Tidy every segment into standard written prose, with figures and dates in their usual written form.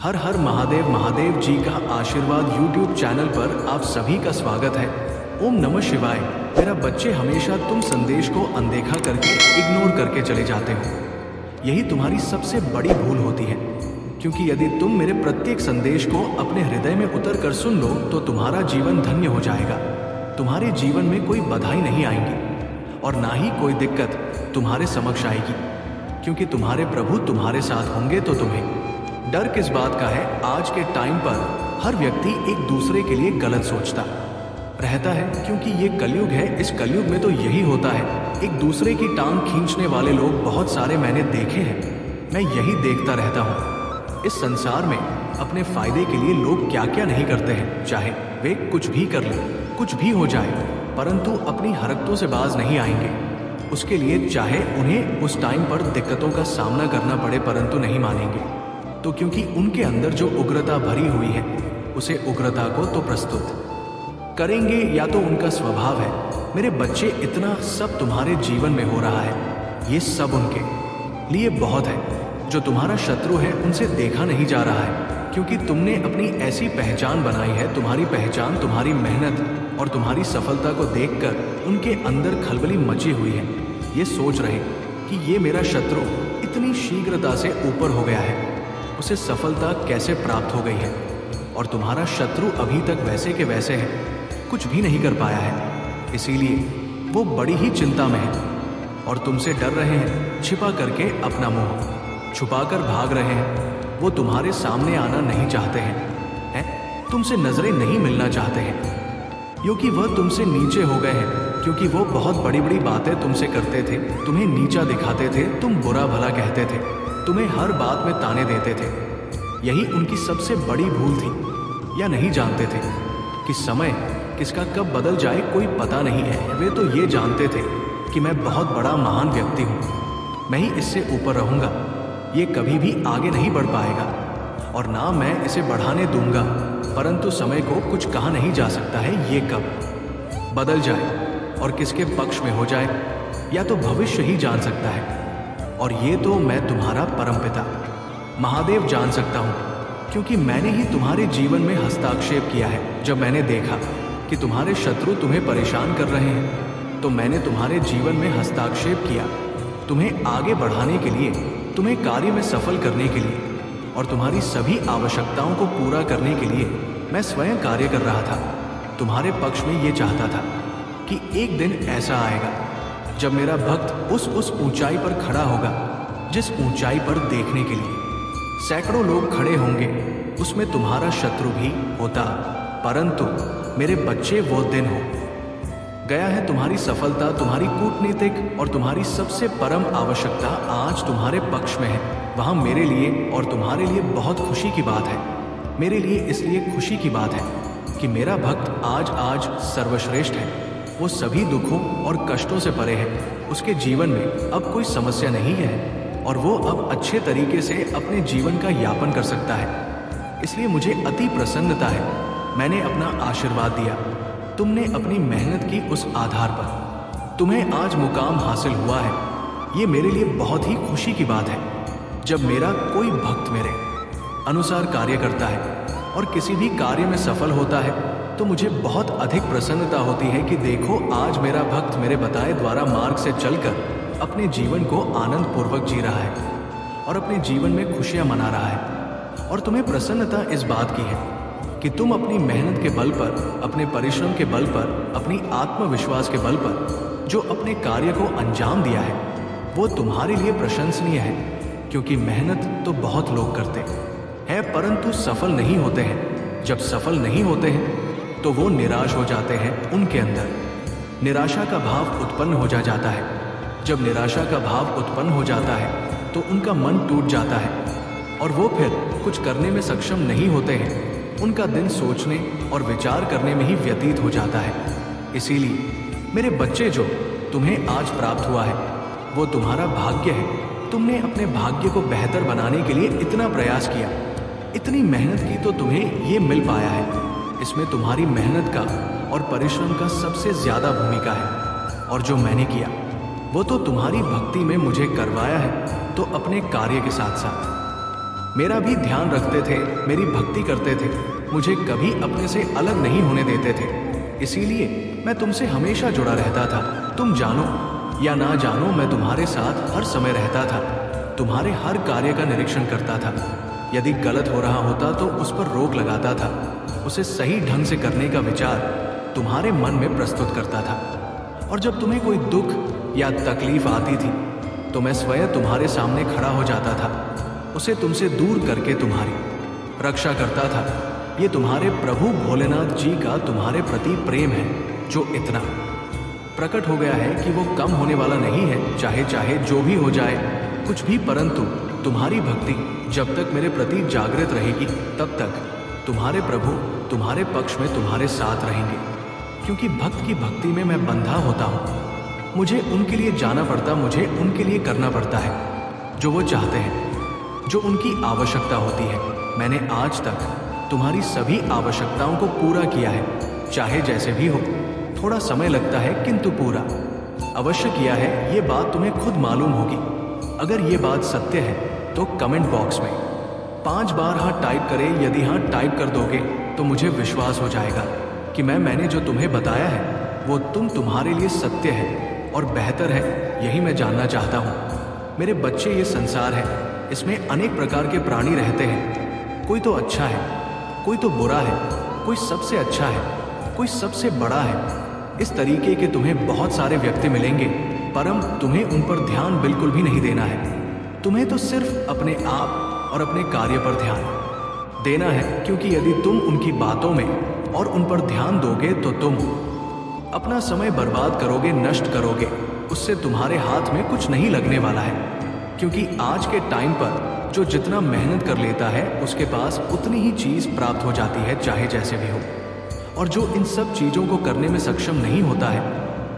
हर हर महादेव महादेव जी का आशीर्वाद YouTube channel पर आप सभी का स्वागत है। ओम नमः शिवाय। मेरा बच्चे हमेशा तुम संदेश को अनदेखा करके इग्नोर करके चले जाते हो। यही तुम्हारी सबसे बड़ी भूल होती है, क्योंकि यदि तुम मेरे प्रत्येक संदेश को अपने हृदय में उतर कर सुन लो तो तुम्हारा जीवन धन्य हो जाएगा। तुम्हारे जीवन में कोई बाधाएं नहीं आएंगी और ना ही कोई दिक्कत तुम्हारे समक्ष आएगी, क्योंकि तुम्हारे प्रभु तुम्हारे साथ होंगे। तो तुम्हें डर किस बात का है? आज के टाइम पर हर व्यक्ति एक दूसरे के लिए गलत सोचता रहता है, क्योंकि ये कलयुग है। इस कलयुग में तो यही होता है, एक दूसरे की टांग खींचने वाले लोग बहुत सारे मैंने देखे हैं। मैं यही देखता रहता हूँ। इस संसार में अपने फायदे के लिए लोग क्या क्या नहीं करते हैं, चाहे वे कुछ भी कर लें, कुछ भी हो जाए, परंतु अपनी हरकतों से बाज नहीं आएंगे। उसके लिए चाहे उन्हें उस टाइम पर दिक्कतों का सामना करना पड़े, परंतु नहीं मानेंगे। तो क्योंकि उनके अंदर जो उग्रता भरी हुई है, उसे उग्रता को तो प्रस्तुत करेंगे, या तो उनका स्वभाव है। मेरे बच्चे, इतना सब तुम्हारे जीवन में हो रहा है, ये सब उनके लिए बहुत है। जो तुम्हारा शत्रु है उनसे देखा नहीं जा रहा है, क्योंकि तुमने अपनी ऐसी पहचान बनाई है। तुम्हारी पहचान तुम्हारी मेहनत और तुम्हारी सफलता को देखकर उनके अंदर खलबली मची हुई है। ये सोच रहे कि ये मेरा शत्रु इतनी शीघ्रता से ऊपर हो गया है, उसे सफलता कैसे प्राप्त हो गई है, और तुम्हारा शत्रु अभी तक वैसे के वैसे है, कुछ भी नहीं कर पाया है। इसीलिए वो बड़ी ही चिंता में है और तुमसे डर रहे हैं। छिपा करके अपना मुंह छुपाकर भाग रहे हैं। वो तुम्हारे सामने आना नहीं चाहते हैं, तुमसे नजरें नहीं मिलना चाहते हैं, क्योंकि वह तुमसे नीचे हो गए हैं। क्योंकि वो बहुत बड़ी बड़ी बातें तुमसे करते थे, तुम्हें नीचा दिखाते थे, तुम बुरा भला कहते थे, तुम्हें हर बात में ताने देते थे। यही उनकी सबसे बड़ी भूल थी, या नहीं जानते थे कि समय किसका कब बदल जाए कोई पता नहीं है। वे तो ये जानते थे कि मैं बहुत बड़ा महान व्यक्ति हूँ, मैं ही इससे ऊपर रहूँगा, ये कभी भी आगे नहीं बढ़ पाएगा और ना मैं इसे बढ़ाने दूंगा। परंतु समय को कुछ कहा नहीं जा सकता है, ये कब बदल जाए और किसके पक्ष में हो जाए, या तो भविष्य ही जान सकता है। और ये तो मैं तुम्हारा परमपिता महादेव जान सकता हूँ, क्योंकि मैंने ही तुम्हारे जीवन में हस्ताक्षेप किया है। जब मैंने देखा कि तुम्हारे शत्रु तुम्हें परेशान कर रहे हैं, तो मैंने तुम्हारे जीवन में हस्ताक्षेप किया, तुम्हें आगे बढ़ाने के लिए, तुम्हें कार्य में सफल करने के लिए और तुम्हारी सभी आवश्यकताओं को पूरा करने के लिए मैं स्वयं कार्य कर रहा था। तुम्हारे पक्ष में ये चाहता था कि एक दिन ऐसा आएगा जब मेरा भक्त उस ऊंचाई पर खड़ा होगा, जिस ऊंचाई पर देखने के लिए सैकड़ों लोग खड़े होंगे, उसमें तुम्हारा शत्रु भी होता। परंतु मेरे बच्चे, वो दिन हो गया है। तुम्हारी सफलता, तुम्हारी कूटनीतिक और तुम्हारी सबसे परम आवश्यकता आज तुम्हारे पक्ष में है। वहाँ मेरे लिए और तुम्हारे लिए बहुत खुशी की बात है। मेरे लिए इसलिए खुशी की बात है कि मेरा भक्त आज सर्वश्रेष्ठ है। वो सभी दुखों और कष्टों से परे है। उसके जीवन में अब कोई समस्या नहीं है और वो अब अच्छे तरीके से अपने जीवन का यापन कर सकता है। इसलिए मुझे अति प्रसन्नता है। मैंने अपना आशीर्वाद दिया, तुमने अपनी मेहनत की, उस आधार पर तुम्हें आज मुकाम हासिल हुआ है। ये मेरे लिए बहुत ही खुशी की बात है। जब मेरा कोई भक्त मेरे अनुसार कार्य करता है और किसी भी कार्य में सफल होता है, तो मुझे बहुत अधिक प्रसन्नता होती है कि देखो, आज मेरा भक्त मेरे बताए द्वारा मार्ग से चलकर अपने जीवन को आनंद पूर्वक जी रहा है और अपने जीवन में खुशियां मना रहा है। और तुम्हें प्रसन्नता इस बात की है कि तुम अपनी मेहनत के बल पर, अपने परिश्रम के बल पर, अपनी आत्मविश्वास के बल पर जो अपने कार्य को अंजाम दिया है, वो तुम्हारे लिए प्रशंसनीय है। क्योंकि मेहनत तो बहुत लोग करते हैं, परंतु सफल नहीं होते हैं। जब सफल नहीं होते हैं तो वो निराश हो जाते हैं। उनके अंदर निराशा का भाव उत्पन्न हो जाता है। जब निराशा का भाव उत्पन्न हो जाता है तो उनका मन टूट जाता है और वो फिर कुछ करने में सक्षम नहीं होते हैं। उनका दिन सोचने और विचार करने में ही व्यतीत हो जाता है। इसीलिए मेरे बच्चे, जो तुम्हें आज प्राप्त हुआ है वो तुम्हारा भाग्य है। तुमने अपने भाग्य को बेहतर बनाने के लिए इतना प्रयास किया, इतनी मेहनत की, तो तुम्हें ये मिल पाया है। इसमें तुम्हारी मेहनत का और परिश्रम का सबसे ज्यादा भूमिका है। और जो मैंने किया वो तो तुम्हारी भक्ति में मुझे करवाया है। तो अपने कार्य के साथ साथ मेरा भी ध्यान रखते थे, मेरी भक्ति करते थे, मुझे कभी अपने से अलग नहीं होने देते थे। इसीलिए मैं तुमसे हमेशा जुड़ा रहता था। तुम जानो या ना जानो, मैं तुम्हारे साथ हर समय रहता था, तुम्हारे हर कार्य का निरीक्षण करता था। यदि गलत हो रहा होता तो उस पर रोक लगाता था, उसे सही ढंग से करने का विचार तुम्हारे मन में प्रस्तुत करता था। और जब तुम्हें कोई दुख या तकलीफ आती थी तो मैं स्वयं तुम्हारे सामने खड़ा हो जाता था, उसे तुमसे दूर करके तुम्हारी रक्षा करता था। ये तुम्हारे प्रभु भोलेनाथ जी का तुम्हारे प्रति प्रेम है, जो इतना प्रकट हो गया है कि वो कम होने वाला नहीं है, चाहे चाहे जो भी हो जाए, कुछ भी। परंतु तुम्हारी भक्ति जब तक मेरे प्रति जागृत रहेगी, तब तक तुम्हारे प्रभु तुम्हारे पक्ष में तुम्हारे साथ रहेंगे। क्योंकि भक्त की भक्ति में मैं बंधा होता हूँ, मुझे उनके लिए जाना पड़ता, मुझे उनके लिए करना पड़ता है जो वो चाहते हैं, जो उनकी आवश्यकता होती है। मैंने आज तक तुम्हारी सभी आवश्यकताओं को पूरा किया है, चाहे जैसे भी हो। थोड़ा समय लगता है किंतु पूरा अवश्य किया है, ये बात तुम्हें खुद मालूम होगी। अगर ये बात सत्य है तो कमेंट बॉक्स में 5 बार हाँ टाइप करें। यदि हाँ टाइप कर दोगे तो मुझे विश्वास हो जाएगा कि मैंने जो तुम्हें बताया है वो तुम्हारे लिए सत्य है और बेहतर है। यही मैं जानना चाहता हूँ। मेरे बच्चे, ये संसार है, इसमें अनेक प्रकार के प्राणी रहते हैं। कोई तो अच्छा है, कोई तो बुरा है, कोई सबसे अच्छा है, कोई सबसे बड़ा है। इस तरीके के तुम्हें बहुत सारे व्यक्ति मिलेंगे, परम तुम्हें उन पर ध्यान बिल्कुल भी नहीं देना है। तुम्हें तो सिर्फ अपने आप और अपने कार्य पर ध्यान देना है, क्योंकि यदि तुम उनकी बातों में और उन पर ध्यान दोगे तो तुम अपना समय बर्बाद करोगे, नष्ट करोगे। उससे तुम्हारे हाथ में कुछ नहीं लगने वाला है, क्योंकि आज के टाइम पर जो जितना मेहनत कर लेता है उसके पास उतनी ही चीज़ प्राप्त हो जाती है, चाहे जैसे भी हो। और जो इन सब चीज़ों को करने में सक्षम नहीं होता है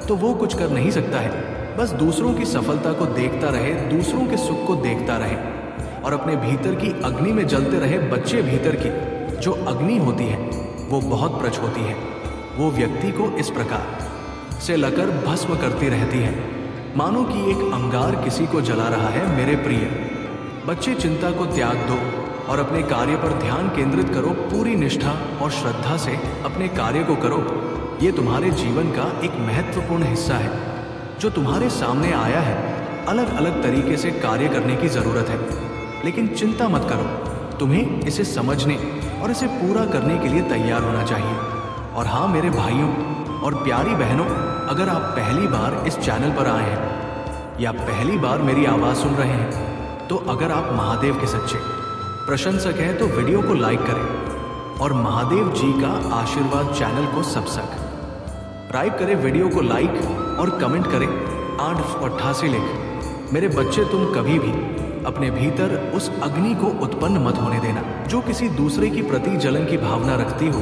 तो वो कुछ कर नहीं सकता है। बस दूसरों की सफलता को देखता रहे, दूसरों के सुख को देखता रहे और अपने भीतर की अग्नि में जलते रहे। बच्चे, भीतर की जो अग्नि होती है वो बहुत प्रच होती है, वो व्यक्ति को इस प्रकार से लकर भस्म करती रहती है, मानो कि एक अंगार किसी को जला रहा है। मेरे प्रिय बच्चे, चिंता को त्याग दो और अपने कार्य पर ध्यान केंद्रित करो। पूरी निष्ठा और श्रद्धा से अपने कार्य को करो। ये तुम्हारे जीवन का एक महत्वपूर्ण हिस्सा है जो तुम्हारे सामने आया है। अलग अलग तरीके से कार्य करने की जरूरत है, लेकिन चिंता मत करो, तुम्हें इसे समझने और इसे पूरा करने के लिए तैयार होना चाहिए। और हाँ मेरे भाइयों और प्यारी बहनों, अगर आप पहली बार इस चैनल पर आए हैं या पहली बार मेरी आवाज़ सुन रहे हैं, तो अगर आप महादेव के सच्चे प्रशंसक हैं तो वीडियो को लाइक करें और महादेव जी का आशीर्वाद चैनल को सब्सक्राइब करें। वीडियो को लाइक और कमेंट करें 888 लिख। मेरे बच्चे, तुम कभी भी अपने भीतर उस अग्नि को उत्पन्न मत होने देना जो किसी दूसरे की प्रति जलन की भावना रखती हो,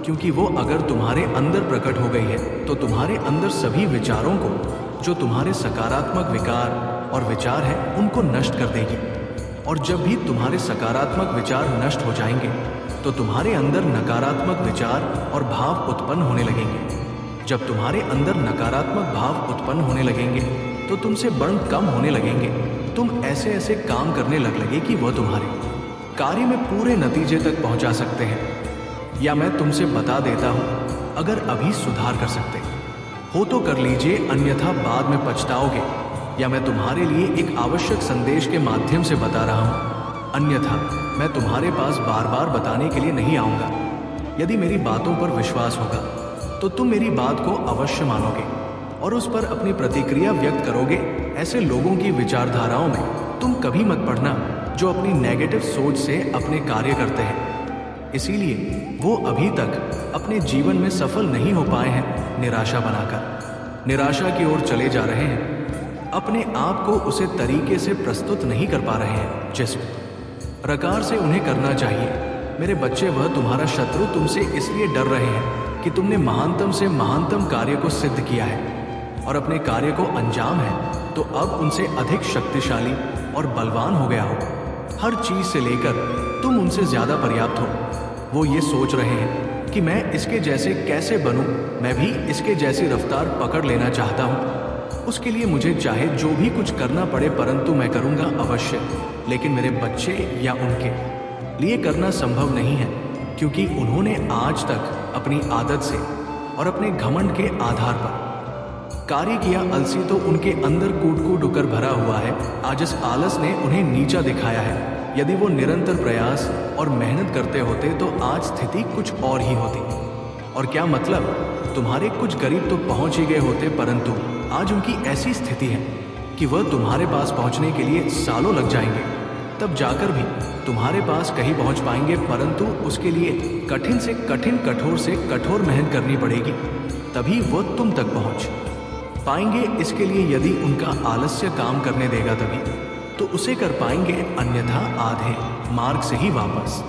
क्योंकि वो अगर तुम्हारे अंदर प्रकट हो गई है तो तुम्हारे अंदर सभी विचारों को, जो तुम्हारे सकारात्मक विकार और विचार हैं, उनको नष्ट कर देगी। और जब भी तुम्हारे सकारात्मक विचार नष्ट हो जाएंगे तो तुम्हारे अंदर नकारात्मक विचार और भाव उत्पन्न होने लगेंगे। जब तुम्हारे अंदर नकारात्मक भाव उत्पन्न होने लगेंगे तो तुमसे बल कम होने लगेंगे। तुम ऐसे ऐसे काम करने लगे कि वह तुम्हारे कार्य में पूरे नतीजे तक पहुंचा सकते हैं। या मैं तुमसे बता देता हूं, अगर अभी सुधार कर सकते हो तो कर लीजिए, अन्यथा बाद में पछताओगे। या मैं तुम्हारे लिए एक आवश्यक संदेश के माध्यम से बता रहा हूं, अन्यथा मैं तुम्हारे पास बार बार बताने के लिए नहीं आऊंगा। यदि मेरी बातों पर विश्वास होगा तो तुम मेरी बात को अवश्य मानोगे और उस पर अपनी प्रतिक्रिया व्यक्त करोगे। ऐसे लोगों की विचारधाराओं में तुम कभी मत पड़ना जो अपनी नेगेटिव सोच से अपने कार्य करते हैं, इसीलिए वो अभी तक अपने जीवन में सफल नहीं हो पाए हैं। निराशा बनाकर निराशा की ओर चले जा रहे हैं, अपने आप को उसे तरीके से प्रस्तुत नहीं कर पा रहे हैं जिस प्रकार से उन्हें करना चाहिए। मेरे बच्चे, वह तुम्हारा शत्रु तुमसे इसलिए डर रहे हैं कि तुमने महानतम से महानतम कार्य को सिद्ध किया है और अपने कार्य को अंजाम है तो अब उनसे अधिक शक्तिशाली और बलवान हो गया हो। हर चीज से लेकर तुम उनसे ज्यादा पर्याप्त हो। वो ये सोच रहे हैं कि मैं इसके जैसे कैसे बनूं, मैं भी इसके जैसी रफ्तार पकड़ लेना चाहता हूं। उसके लिए मुझे चाहे जो भी कुछ करना पड़े, परंतु मैं करूंगा अवश्य। लेकिन मेरे बच्चे या उनके लिए करना संभव नहीं है, क्योंकि उन्होंने आज तक अपनी आदत से और अपने घमंड के आधार पर कार्य किया। अलसी तो उनके अंदर कूट कूट उकर भरा हुआ है। आज इस आलस ने उन्हें नीचा दिखाया है। यदि वो निरंतर प्रयास और मेहनत करते होते तो आज स्थिति कुछ और ही होती। और क्या मतलब, तुम्हारे कुछ करीब तो पहुंच ही गए होते, परंतु आज उनकी ऐसी स्थिति है कि वह तुम्हारे पास पहुंचने के लिए सालों लग जाएंगे। तब जाकर भी तुम्हारे पास कहीं पहुंच पाएंगे, परंतु उसके लिए कठिन से कठिन, कठोर से कठोर मेहनत करनी पड़ेगी, तभी वो तुम तक पहुंच पाएंगे। इसके लिए यदि उनका आलस्य काम करने देगा तभी तो उसे कर पाएंगे, अन्यथा आधे मार्ग से ही वापस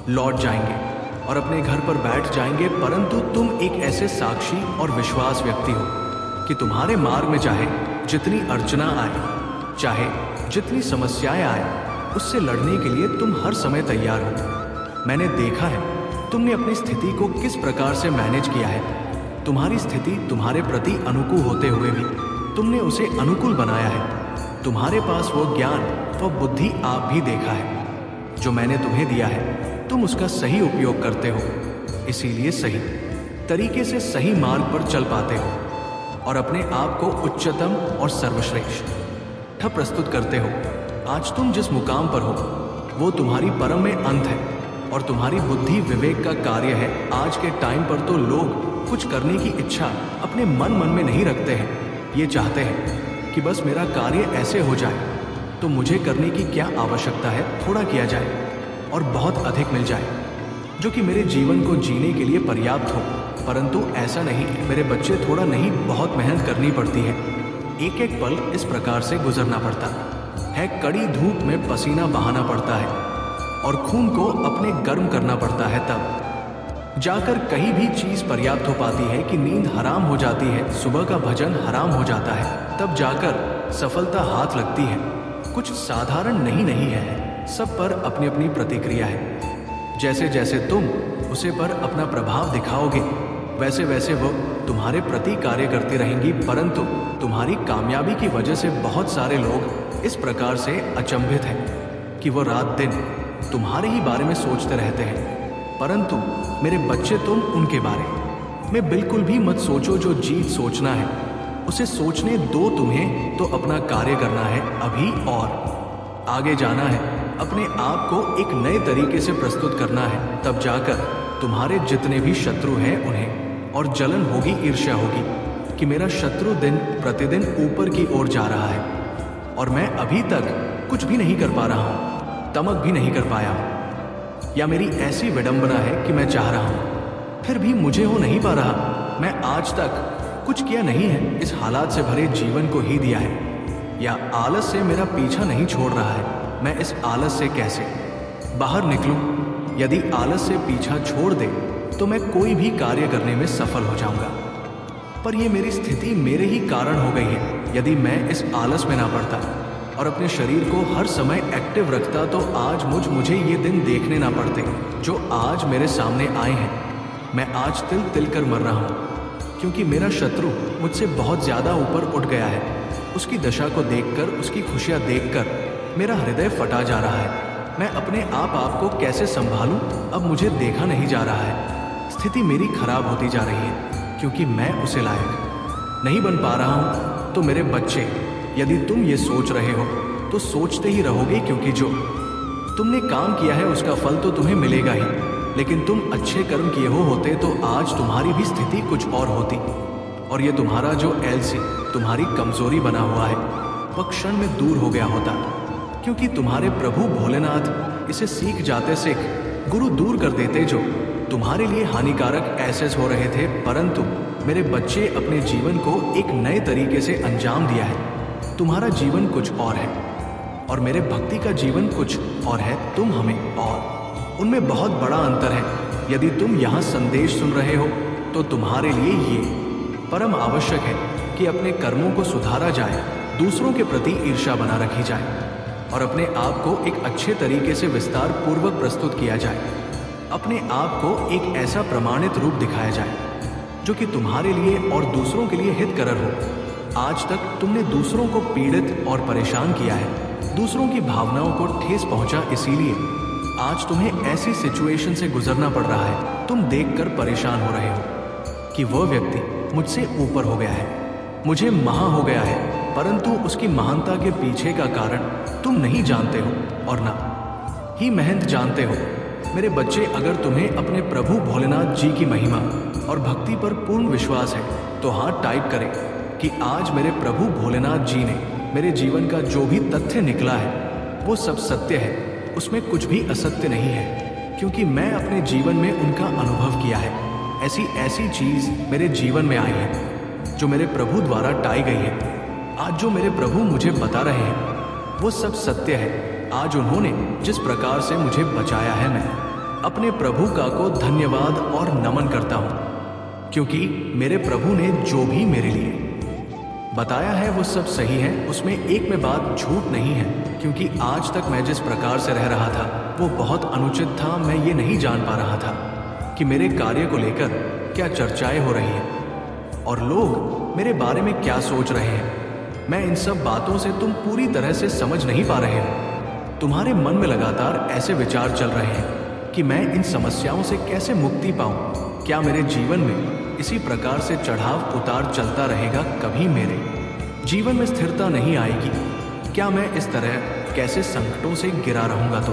लौट जाएंगे और अपने घर पर बैठ जाएंगे। परंतु तुम एक ऐसे साक्षी और विश्वास व्यक्ति हो कि तुम्हारे मार्ग में चाहे जितनी अर्चना आए, चाहे जितनी समस्याएं आए, उससे लड़ने के लिए तुम हर समय तैयार हो। मैंने देखा है तुमने अपनी स्थिति को किस प्रकार से मैनेज किया है। तुम्हारी स्थिति तुम्हारे प्रति अनुकूल होते हुए भी तुमने उसे अनुकूल बनाया है। तुम्हारे पास वो ज्ञान, वो बुद्धि आप भी देखा है जो मैंने तुम्हें दिया है। तुम उसका सही उपयोग करते हो, इसीलिए सही तरीके से सही मार्ग पर चल पाते हो और अपने आप को उच्चतम और सर्वश्रेष्ठ प्रस्तुत करते हो। आज तुम जिस मुकाम पर हो वो तुम्हारी परम में अंत है और तुम्हारी बुद्धि विवेक का कार्य है। आज के टाइम पर तो लोग कुछ करने की इच्छा अपने मन में नहीं रखते हैं। ये चाहते हैं कि बस मेरा कार्य ऐसे हो जाए, तो मुझे करने की क्या आवश्यकता है, थोड़ा किया जाए और बहुत अधिक मिल जाए, जो कि मेरे जीवन को जीने के लिए पर्याप्त हो। परंतु ऐसा नहीं, मेरे बच्चे, थोड़ा नहीं बहुत मेहनत करनी पड़ती है। एक एक पल इस प्रकार से गुजरना पड़ता है। कड़ी धूप में पसीना बहाना पड़ता है और खून को अपने गर्म करना पड़ता है, तब जाकर कहीं भी चीज पर्याप्त हो पाती है। कि नींद हराम हो जाती है, सुबह का भजन हराम हो जाता है, तब जाकर सफलता हाथ लगती है। कुछ साधारण नहीं है, सब पर अपनी अपनी प्रतिक्रिया है। जैसे जैसे तुम उसे पर अपना प्रभाव दिखाओगे, वैसे वैसे वो तुम्हारे प्रति कार्य करती रहेंगी। परंतु तुम्हारी कामयाबी की वजह से बहुत सारे लोग इस प्रकार से अचंभित हैं कि वो रात दिन तुम्हारे ही बारे में सोचते रहते हैं। परंतु मेरे बच्चे, तुम उनके बारे में बिल्कुल भी मत सोचो। जो जीत सोचना है उसे सोचने दो तुम्हें, तो अपना कार्य करना है अभी और आगे जाना है। अपने आप को एक नए तरीके से प्रस्तुत करना है, तब जाकर तुम्हारे जितने भी शत्रु हैं उन्हें और जलन होगी, ईर्ष्या होगी कि मेरा शत्रु दिन प्रतिदिन ऊपर की ओर जा रहा है और मैं अभी तक कुछ भी नहीं कर पा रहा हूँ, तमक भी नहीं कर पाया हूँ, या मेरी ऐसी विडंबना है कि मैं चाह रहा हूं फिर भी मुझे हो नहीं पा रहा। मैं आज तक कुछ किया नहीं है, इस हालात से भरे जीवन को ही दिया है, या आलस से मेरा पीछा नहीं छोड़ रहा है। मैं इस आलस से कैसे बाहर निकलूं? यदि आलस से पीछा छोड़ दे तो मैं कोई भी कार्य करने में सफल हो जाऊंगा, पर यह मेरी स्थिति मेरे ही कारण हो गई है। यदि मैं इस आलस में ना पड़ता और अपने शरीर को हर समय एक्टिव रखता तो आज मुझे ये दिन देखने ना पड़ते जो आज मेरे सामने आए हैं। मैं आज तिल तिल कर मर रहा हूँ, क्योंकि मेरा शत्रु मुझसे बहुत ज़्यादा ऊपर उठ गया है। उसकी दशा को देखकर, उसकी खुशियाँ देखकर मेरा हृदय फटा जा रहा है। मैं अपने आप को कैसे संभालूं, अब मुझे देखा नहीं जा रहा है। स्थिति मेरी खराब होती जा रही है, क्योंकि मैं उसे लायक नहीं बन पा रहा हूँ। तो मेरे बच्चे, यदि तुम ये सोच रहे हो तो सोचते ही रहोगे, क्योंकि जो तुमने काम किया है उसका फल तो तुम्हें मिलेगा ही। लेकिन तुम अच्छे कर्म किए होते तो आज तुम्हारी भी स्थिति कुछ और होती, और ये तुम्हारा जो एलसी तुम्हारी कमजोरी बना हुआ है वह क्षण में दूर हो गया होता, क्योंकि तुम्हारे प्रभु भोलेनाथ इसे सीख जाते सीख गुरु दूर कर देते जो तुम्हारे लिए हानिकारक ऐसे हो रहे थे। परंतु मेरे बच्चे, अपने जीवन को एक नए तरीके से अंजाम दिया है। तुम्हारा जीवन कुछ और है और मेरे भक्ति का जीवन कुछ और है। तुम हमें और उनमें बहुत बड़ा अंतर है। यदि तुम यहाँ संदेश सुन रहे हो तो तुम्हारे लिए ये परम आवश्यक है कि अपने कर्मों को सुधारा जाए, दूसरों के प्रति ईर्ष्या बना रखी जाए और अपने आप को एक अच्छे तरीके से विस्तार पूर्वक प्रस्तुत किया जाए। अपने आप को एक ऐसा प्रमाणित रूप दिखाया जाए जो कि तुम्हारे लिए और दूसरों के लिए हितकर हो। आज तक तुमने दूसरों को पीड़ित और परेशान किया है, दूसरों की भावनाओं को ठेस पहुंचा, इसीलिए आज तुम्हें ऐसी सिचुएशन से गुजरना पड़ रहा है। तुम देखकर परेशान हो रहे हो कि वह व्यक्ति मुझसे ऊपर हो गया है, मुझे महा हो गया है, परंतु उसकी महानता के पीछे का कारण तुम नहीं जानते हो और ना ही महंत जानते हो। मेरे बच्चे, अगर तुम्हें अपने प्रभु भोलेनाथ जी की महिमा और भक्ति पर पूर्ण विश्वास है तो हाथ टाइप करें कि आज मेरे प्रभु भोलेनाथ जी ने मेरे जीवन का जो भी तथ्य निकला है वो सब सत्य है, उसमें कुछ भी असत्य नहीं है, क्योंकि मैं अपने जीवन में उनका अनुभव किया है। ऐसी चीज मेरे जीवन में आई है जो मेरे प्रभु द्वारा टाई गई है। आज जो मेरे प्रभु मुझे बता रहे हैं वो सब सत्य है। आज उन्होंने जिस प्रकार से मुझे बचाया है, मैं अपने प्रभु का को धन्यवाद और नमन करता हूँ, क्योंकि मेरे प्रभु ने जो भी मेरे लिए बताया है वो सब सही है, उसमें एक में बात झूठ नहीं है। क्योंकि आज तक मैं जिस प्रकार से रह रहा था वो बहुत अनुचित था। मैं ये नहीं जान पा रहा था कि मेरे कार्य को लेकर क्या चर्चाएं हो रही हैं और लोग मेरे बारे में क्या सोच रहे हैं। मैं इन सब बातों से तुम पूरी तरह से समझ नहीं पा रहे हो। तुम्हारे मन में लगातार ऐसे विचार चल रहे हैं कि मैं इन समस्याओं से कैसे मुक्ति पाऊं। क्या मेरे जीवन में इसी प्रकार से चढ़ाव उतार चलता रहेगा? कभी मेरे जीवन में स्थिरता नहीं आएगी? क्या मैं इस तरह कैसे संकटों से गिरा रहूंगा? तो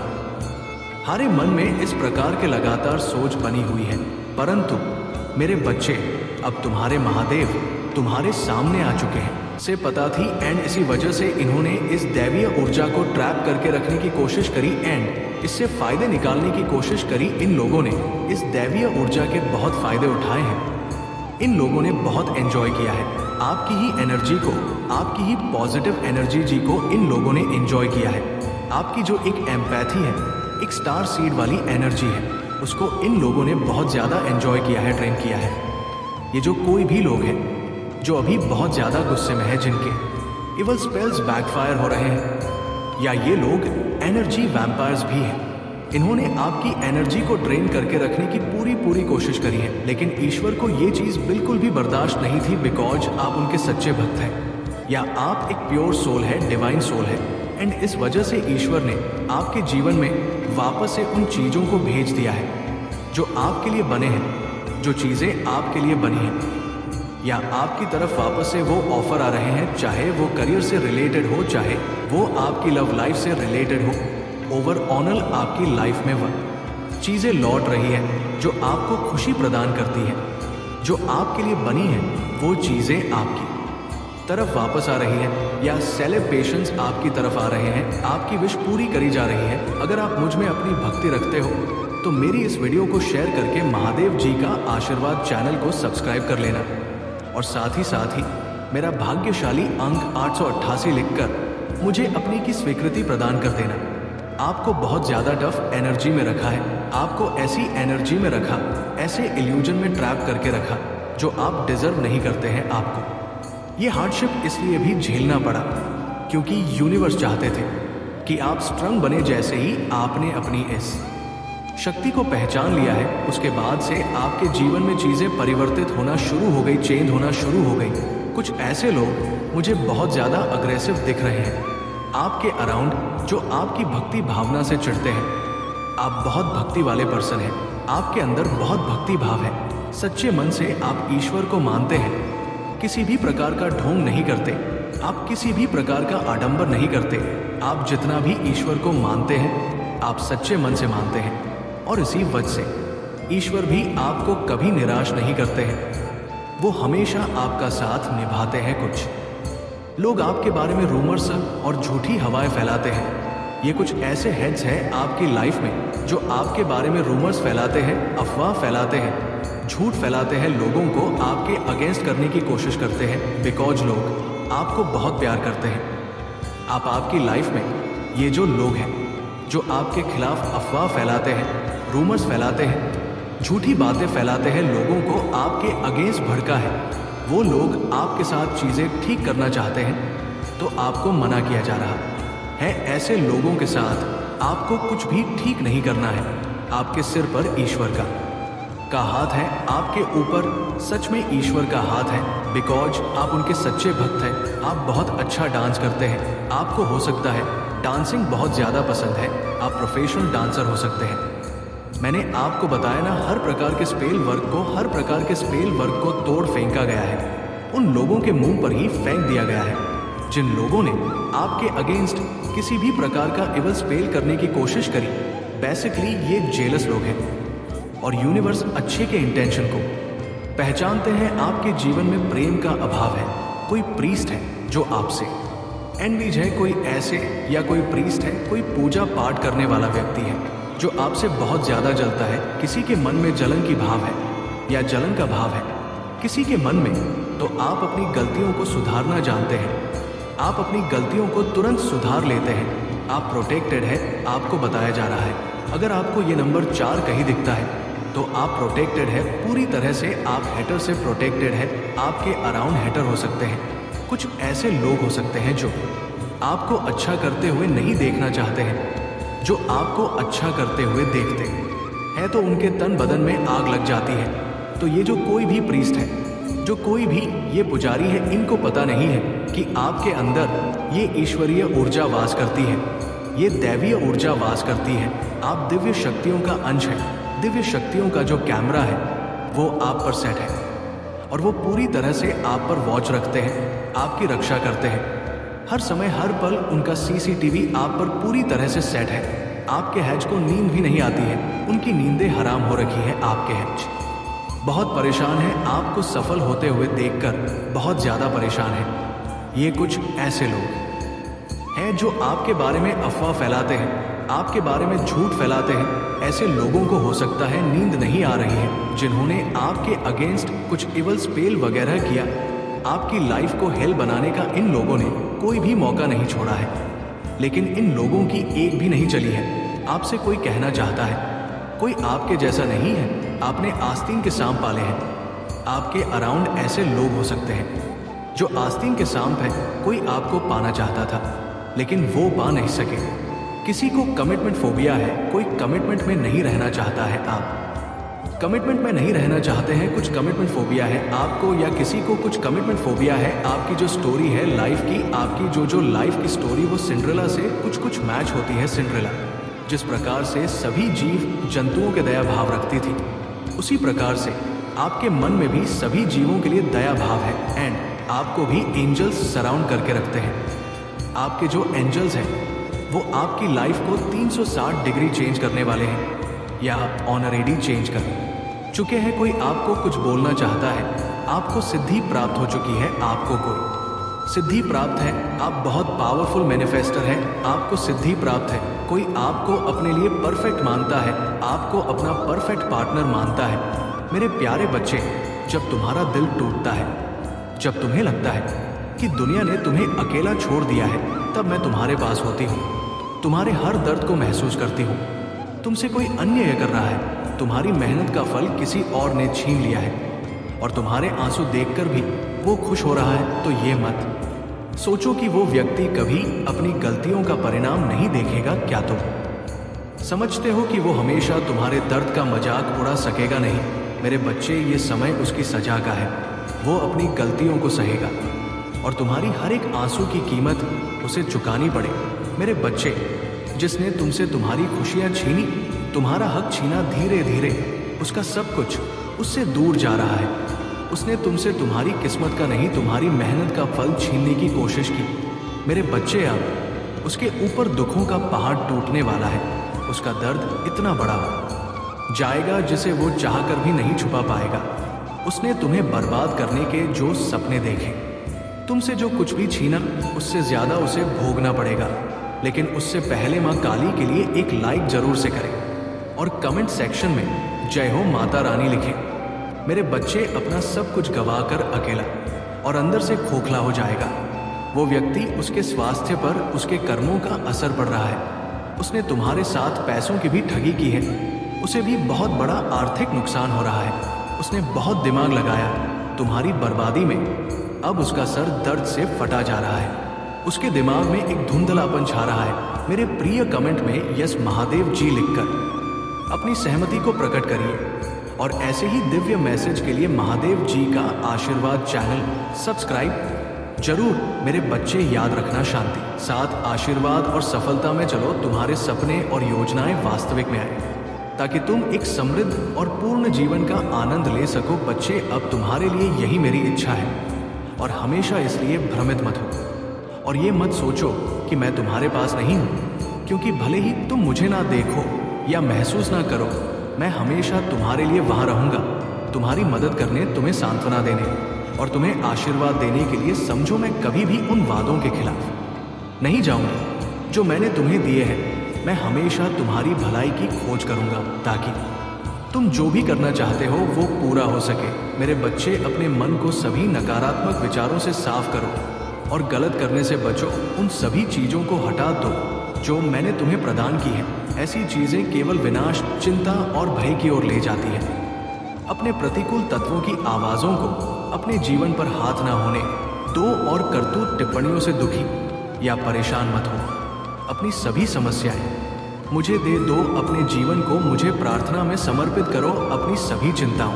हमारे मन में इस प्रकार के लगातार सोच बनी हुई है। परंतु मेरे बच्चे, अब तुम्हारे महादेव तुम्हारे सामने आ चुके हैं से पता थी, एंड इसी वजह से इन्होंने इस दैवीय ऊर्जा को ट्रैप करके रखने की कोशिश करी एंड इससे फायदे निकालने की कोशिश करी। इन लोगों ने इस दैवीय ऊर्जा के बहुत फायदे उठाए हैं। इन लोगों ने बहुत एंजॉय किया है आपकी ही एनर्जी को, आपकी ही पॉजिटिव एनर्जी जी को इन लोगों ने एंजॉय किया है। आपकी जो एक एम्पैथी है, एक स्टार सीड वाली एनर्जी है, उसको इन लोगों ने बहुत ज़्यादा एंजॉय किया है, ट्रेन किया है। ये जो कोई भी लोग हैं जो अभी बहुत ज़्यादा गुस्से में है, जिनके इवल स्पेल्स बैकफायर हो रहे हैं, या ये लोग एनर्जी वैम्पायर्स भी हैं, इन्होंने आपकी एनर्जी को ड्रेन करके रखने की पूरी कोशिश करी है। लेकिन ईश्वर को ये चीज़ बिल्कुल भी बर्दाश्त नहीं थी, बिकॉज आप उनके सच्चे भक्त हैं या आप एक प्योर सोल है, डिवाइन सोल है, एंड इस वजह से ईश्वर ने आपके जीवन में वापस से उन चीज़ों को भेज दिया है जो आपके लिए बने हैं, जो चीज़ें आपके लिए बनी हैं, या आपकी तरफ वापस से वो ऑफर आ रहे हैं, चाहे वो करियर से रिलेटेड हो, चाहे वो आपकी लव लाइफ से रिलेटेड हो। ओवरऑल आपकी लाइफ में वह चीज़ें लौट रही है जो आपको खुशी प्रदान करती है, जो आपके लिए बनी है, वो चीज़ें आपकी तरफ वापस आ रही है, या सेलिब्रेशंस आपकी तरफ आ रहे हैं, आपकी विश पूरी करी जा रही है। अगर आप मुझ में अपनी भक्ति रखते हो तो मेरी इस वीडियो को शेयर करके महादेव जी का आशीर्वाद चैनल को सब्सक्राइब कर लेना, और साथ ही मेरा भाग्यशाली अंक 888 लिखकर मुझे अपनी की स्वीकृति प्रदान कर देना। आपको बहुत ज़्यादा टफ एनर्जी में रखा है, आपको ऐसी एनर्जी में रखा, ऐसे इल्यूजन में ट्रैप करके रखा जो आप डिजर्व नहीं करते हैं। आपको ये हार्डशिप इसलिए भी झेलना पड़ा क्योंकि यूनिवर्स चाहते थे कि आप स्ट्रंग बने। जैसे ही आपने अपनी इस शक्ति को पहचान लिया है, उसके बाद से आपके जीवन में चीज़ें परिवर्तित होना शुरू हो गई, चेंज होना शुरू हो गई। कुछ ऐसे लोग मुझे बहुत ज़्यादा अग्रेसिव दिख रहे हैं आपके अराउंड, जो आपकी भक्ति भावना से चिढ़ते हैं। आप बहुत भक्ति वाले पर्सन हैं, आपके अंदर बहुत भक्ति भाव है, सच्चे मन से आप ईश्वर को मानते हैं, किसी भी प्रकार का ढोंग नहीं करते, आप किसी भी प्रकार का आडंबर नहीं करते। आप जितना भी ईश्वर को मानते हैं, आप सच्चे मन से मानते हैं, और इसी वजह से ईश्वर भी आपको कभी निराश नहीं करते हैं। वो हमेशा आपका साथ निभाते हैं। कुछ लोग आपके बारे में रूमर्स और झूठी हवाएं फैलाते हैं। ये कुछ ऐसे हेड्स हैं आपकी लाइफ में जो आपके बारे में रूमर्स फैलाते हैं, अफवाह फैलाते हैं, झूठ फैलाते हैं, लोगों को आपके अगेंस्ट करने की कोशिश करते हैं, बिकॉज लोग आपको बहुत प्यार करते हैं। आपकी लाइफ में ये जो लोग हैं जो आपके खिलाफ अफवाह फैलाते हैं, रूमर्स फैलाते हैं, झूठी बातें फैलाते हैं, लोगों को आपके अगेंस्ट भड़का है, वो लोग आपके साथ चीज़ें ठीक करना चाहते हैं तो आपको मना किया जा रहा है। ऐसे लोगों के साथ आपको कुछ भी ठीक नहीं करना है। आपके सिर पर ईश्वर का हाथ है, आपके ऊपर सच में ईश्वर का हाथ है, बिकॉज आप उनके सच्चे भक्त हैं। आप बहुत अच्छा डांस करते हैं, आपको हो सकता है डांसिंग बहुत ज़्यादा पसंद है, आप प्रोफेशनल डांसर हो सकते हैं। मैंने आपको बताया ना, हर प्रकार के स्पेल वर्क को तोड़ फेंका गया है। उन लोगों के मुंह पर ही फेंक दिया गया है जिन लोगों ने आपके अगेंस्ट किसी भी प्रकार का इवल स्पेल करने की कोशिश करी। बेसिकली ये जेलस लोग हैं और यूनिवर्स अच्छे के इंटेंशन को पहचानते हैं। आपके जीवन में प्रेम का अभाव है, कोई प्रीस्ट है जो आपसे एनविज है, कोई ऐसे या कोई प्रीस्ट है, कोई पूजा पाठ करने वाला व्यक्ति है जो आपसे बहुत ज़्यादा जलता है। किसी के मन में जलन की भाव है या जलन का भाव है किसी के मन में, तो आप अपनी गलतियों को सुधारना जानते हैं। आप अपनी गलतियों को तुरंत सुधार लेते हैं। आप प्रोटेक्टेड है, आपको बताया जा रहा है। अगर आपको ये नंबर 4 कहीं दिखता है तो आप प्रोटेक्टेड है पूरी तरह से। आप हेटर से प्रोटेक्टेड है। आपके अराउंड हेटर हो सकते हैं, कुछ ऐसे लोग हो सकते हैं जो आपको अच्छा करते हुए नहीं देखना चाहते हैं, जो आपको अच्छा करते हुए देखते हैं तो उनके तन बदन में आग लग जाती है। तो ये जो कोई भी प्रीस्ट है, जो कोई भी ये पुजारी है, इनको पता नहीं है कि आपके अंदर ये ईश्वरीय ऊर्जा वास करती है, ये दैवीय ऊर्जा वास करती है। आप दिव्य शक्तियों का अंश है। दिव्य शक्तियों का जो कैमरा है वो आप पर सेट है और वो पूरी तरह से आप पर वॉच रखते हैं, आपकी रक्षा करते हैं। हर समय हर पल उनका सीसीटीवी आप पर पूरी तरह से सेट है। आपके हैज को नींद भी नहीं आती है, उनकी नींदें हराम हो रखी है। आपके हैज बहुत परेशान है, आपको सफल होते हुए देखकर बहुत ज़्यादा परेशान है। ये कुछ ऐसे लोग हैं जो आपके बारे में अफवाह फैलाते हैं, आपके बारे में झूठ फैलाते हैं। ऐसे लोगों को हो सकता है नींद नहीं आ रही है, जिन्होंने आपके अगेंस्ट कुछ इवल स्पेल वगैरह किया। आपकी लाइफ को हेल बनाने का इन लोगों ने कोई भी मौका नहीं छोड़ा है, लेकिन इन लोगों की एक भी नहीं चली है। आपसे कोई कहना चाहता है, कोई आपके जैसा नहीं है, आपने आस्तीन के सांप पाले हैं। आपके अराउंड ऐसे लोग हो सकते हैं जो आस्तीन के सांप है। कोई आपको पाना चाहता था लेकिन वो पा नहीं सके। किसी को कमिटमेंट फोबिया है, कोई कमिटमेंट में नहीं रहना चाहता है। आप कमिटमेंट में नहीं रहना चाहते हैं, कुछ कमिटमेंट फोबिया है आपको या किसी को कुछ कमिटमेंट फोबिया है। आपकी जो स्टोरी है लाइफ की, आपकी जो लाइफ की स्टोरी वो सिंड्रेला से कुछ मैच होती है। सिंड्रेला जिस प्रकार से सभी जीव जंतुओं के दया भाव रखती थी, उसी प्रकार से आपके मन में भी सभी जीवों के लिए दया भाव है। एंड आपको भी एंजल्स सराउंड करके रखते हैं। आपके जो एंजल्स हैं वो आपकी लाइफ को 360 डिग्री चेंज करने वाले हैं या ऑलरेडी चेंज कर चुके हैं। कोई आपको कुछ बोलना चाहता है, आपको सिद्धि प्राप्त हो चुकी है, आपको कोई सिद्धि प्राप्त है। आप बहुत पावरफुल मैनिफेस्टर हैं, आपको सिद्धि प्राप्त है। कोई आपको अपने लिए परफेक्ट मानता है, आपको अपना परफेक्ट पार्टनर मानता है। मेरे प्यारे बच्चे, जब तुम्हारा दिल टूटता है, जब तुम्हें लगता है कि दुनिया ने तुम्हें अकेला छोड़ दिया है, तब मैं तुम्हारे पास होती हूँ। तुम्हारे हर दर्द को महसूस करती हूँ। तुमसे कोई अन्याय कर रहा है, तुम्हारी मेहनत का फल किसी और ने छीन लिया है और तुम्हारे आंसू देखकर भी वो खुश हो रहा है। तो ये मत सोचो कि वो व्यक्ति कभी अपनी गलतियों का परिणाम नहीं देखेगा। क्या तुम समझते हो कि वो हमेशा तुम्हारे दर्द का मजाक उड़ा सकेगा? नहीं मेरे बच्चे, ये समय उसकी सजा का है। वो अपनी गलतियों को सहेगा और तुम्हारी हर एक आंसू की कीमत उसे चुकानी पड़े। मेरे बच्चे, जिसने तुमसे तुम्हारी खुशियां छीनी, तुम्हारा हक छीना, धीरे धीरे उसका सब कुछ उससे दूर जा रहा है। उसने तुमसे तुम्हारी किस्मत का नहीं, तुम्हारी मेहनत का फल छीनने की कोशिश की। मेरे बच्चे, अब उसके ऊपर दुखों का पहाड़ टूटने वाला है। उसका दर्द इतना बड़ा हो जाएगा जिसे वो चाहकर भी नहीं छुपा पाएगा। उसने तुम्हें बर्बाद करने के जो सपने देखे, तुमसे जो कुछ भी छीना, उससे ज्यादा उसे भोगना पड़ेगा। लेकिन उससे पहले माँ काली के लिए एक लाइक जरूर से करें और कमेंट सेक्शन में जय हो माता रानी लिखें। मेरे बच्चे, अपना सब कुछ गवाकर अकेला और अंदर से खोखला हो जाएगा। वो व्यक्ति, उसके स्वास्थ्य पर उसके कर्मों का असर पड़ रहा है। उसने तुम्हारे साथ पैसों की भी ठगी की है, उसे भी बहुत बड़ा आर्थिक नुकसान हो रहा है। उसने बहुत दिमाग लगाया तुम्हारी बर्बादी में। अब उसका सर दर्द से फटा जा रहा है, उसके दिमाग में एक धुंधलापन छा रहा है। मेरे प्रिय कमेंट में यस महादेव जी लिखकर अपनी सहमति को प्रकट करिए और ऐसे ही दिव्य मैसेज के लिए महादेव जी का आशीर्वाद चैनल सब्सक्राइब जरूर मेरे बच्चे, याद रखना शांति, साथ आशीर्वाद और सफलता में चलो तुम्हारे सपने और योजनाएं वास्तविक में आए, ताकि तुम एक समृद्ध और पूर्ण जीवन का आनंद ले सको। बच्चे, अब तुम्हारे लिए यही मेरी इच्छा है और हमेशा इसलिए भ्रमित मत हो और ये मत सोचो कि मैं तुम्हारे पास नहीं हूँ, क्योंकि भले ही तुम मुझे ना देखो या महसूस ना करो, मैं हमेशा तुम्हारे लिए वहाँ रहूँगा, तुम्हारी मदद करने, तुम्हें सांत्वना देने और तुम्हें आशीर्वाद देने के लिए। समझो, मैं कभी भी उन वादों के खिलाफ नहीं जाऊंगा जो मैंने तुम्हें दिए हैं। मैं हमेशा तुम्हारी भलाई की खोज करूंगा, ताकि तुम जो भी करना चाहते हो वो पूरा हो सके। मेरे बच्चे, अपने मन को सभी नकारात्मक विचारों से साफ करो और गलत करने से बचो। उन सभी चीज़ों को हटा दो जो मैंने तुम्हें प्रदान की है। ऐसी चीज़ें केवल विनाश, चिंता और भय की ओर ले जाती हैं। अपने प्रतिकूल तत्वों की आवाज़ों को अपने जीवन पर हाथ ना होने दो और करतूत टिप्पणियों से दुखी या परेशान मत हो। अपनी सभी समस्याएं मुझे दे दो, अपने जीवन को मुझे प्रार्थना में समर्पित करो। अपनी सभी चिंताओं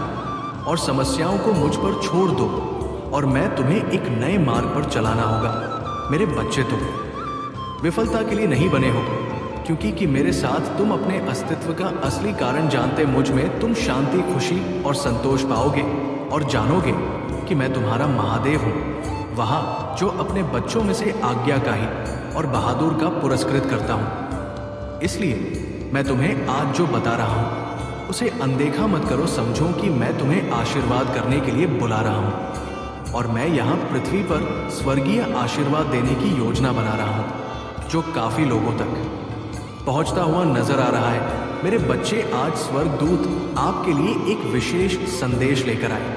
और समस्याओं को मुझ पर छोड़ दो और मैं तुम्हें एक नए मार्ग पर चलाना होगा। मेरे बच्चे, तुम विफलता के लिए नहीं बने हो, क्योंकि मेरे साथ तुम अपने अस्तित्व का असली कारण जानते। मुझ में तुम शांति, खुशी और संतोष पाओगे और जानोगे कि मैं तुम्हारा महादेव हूँ, वहाँ जो अपने बच्चों में से आज्ञाकारी और बहादुर का पुरस्कृत करता हूँ। इसलिए मैं तुम्हें आज जो बता रहा हूँ उसे अनदेखा मत करो। समझो कि मैं तुम्हें आशीर्वाद करने के लिए बुला रहा हूँ और मैं यहाँ पृथ्वी पर स्वर्गीय आशीर्वाद देने की योजना बना रहा हूँ, जो काफ़ी लोगों तक पहुँचता हुआ नजर आ रहा है। मेरे बच्चे, आज स्वर्गदूत आपके लिए एक विशेष संदेश लेकर आए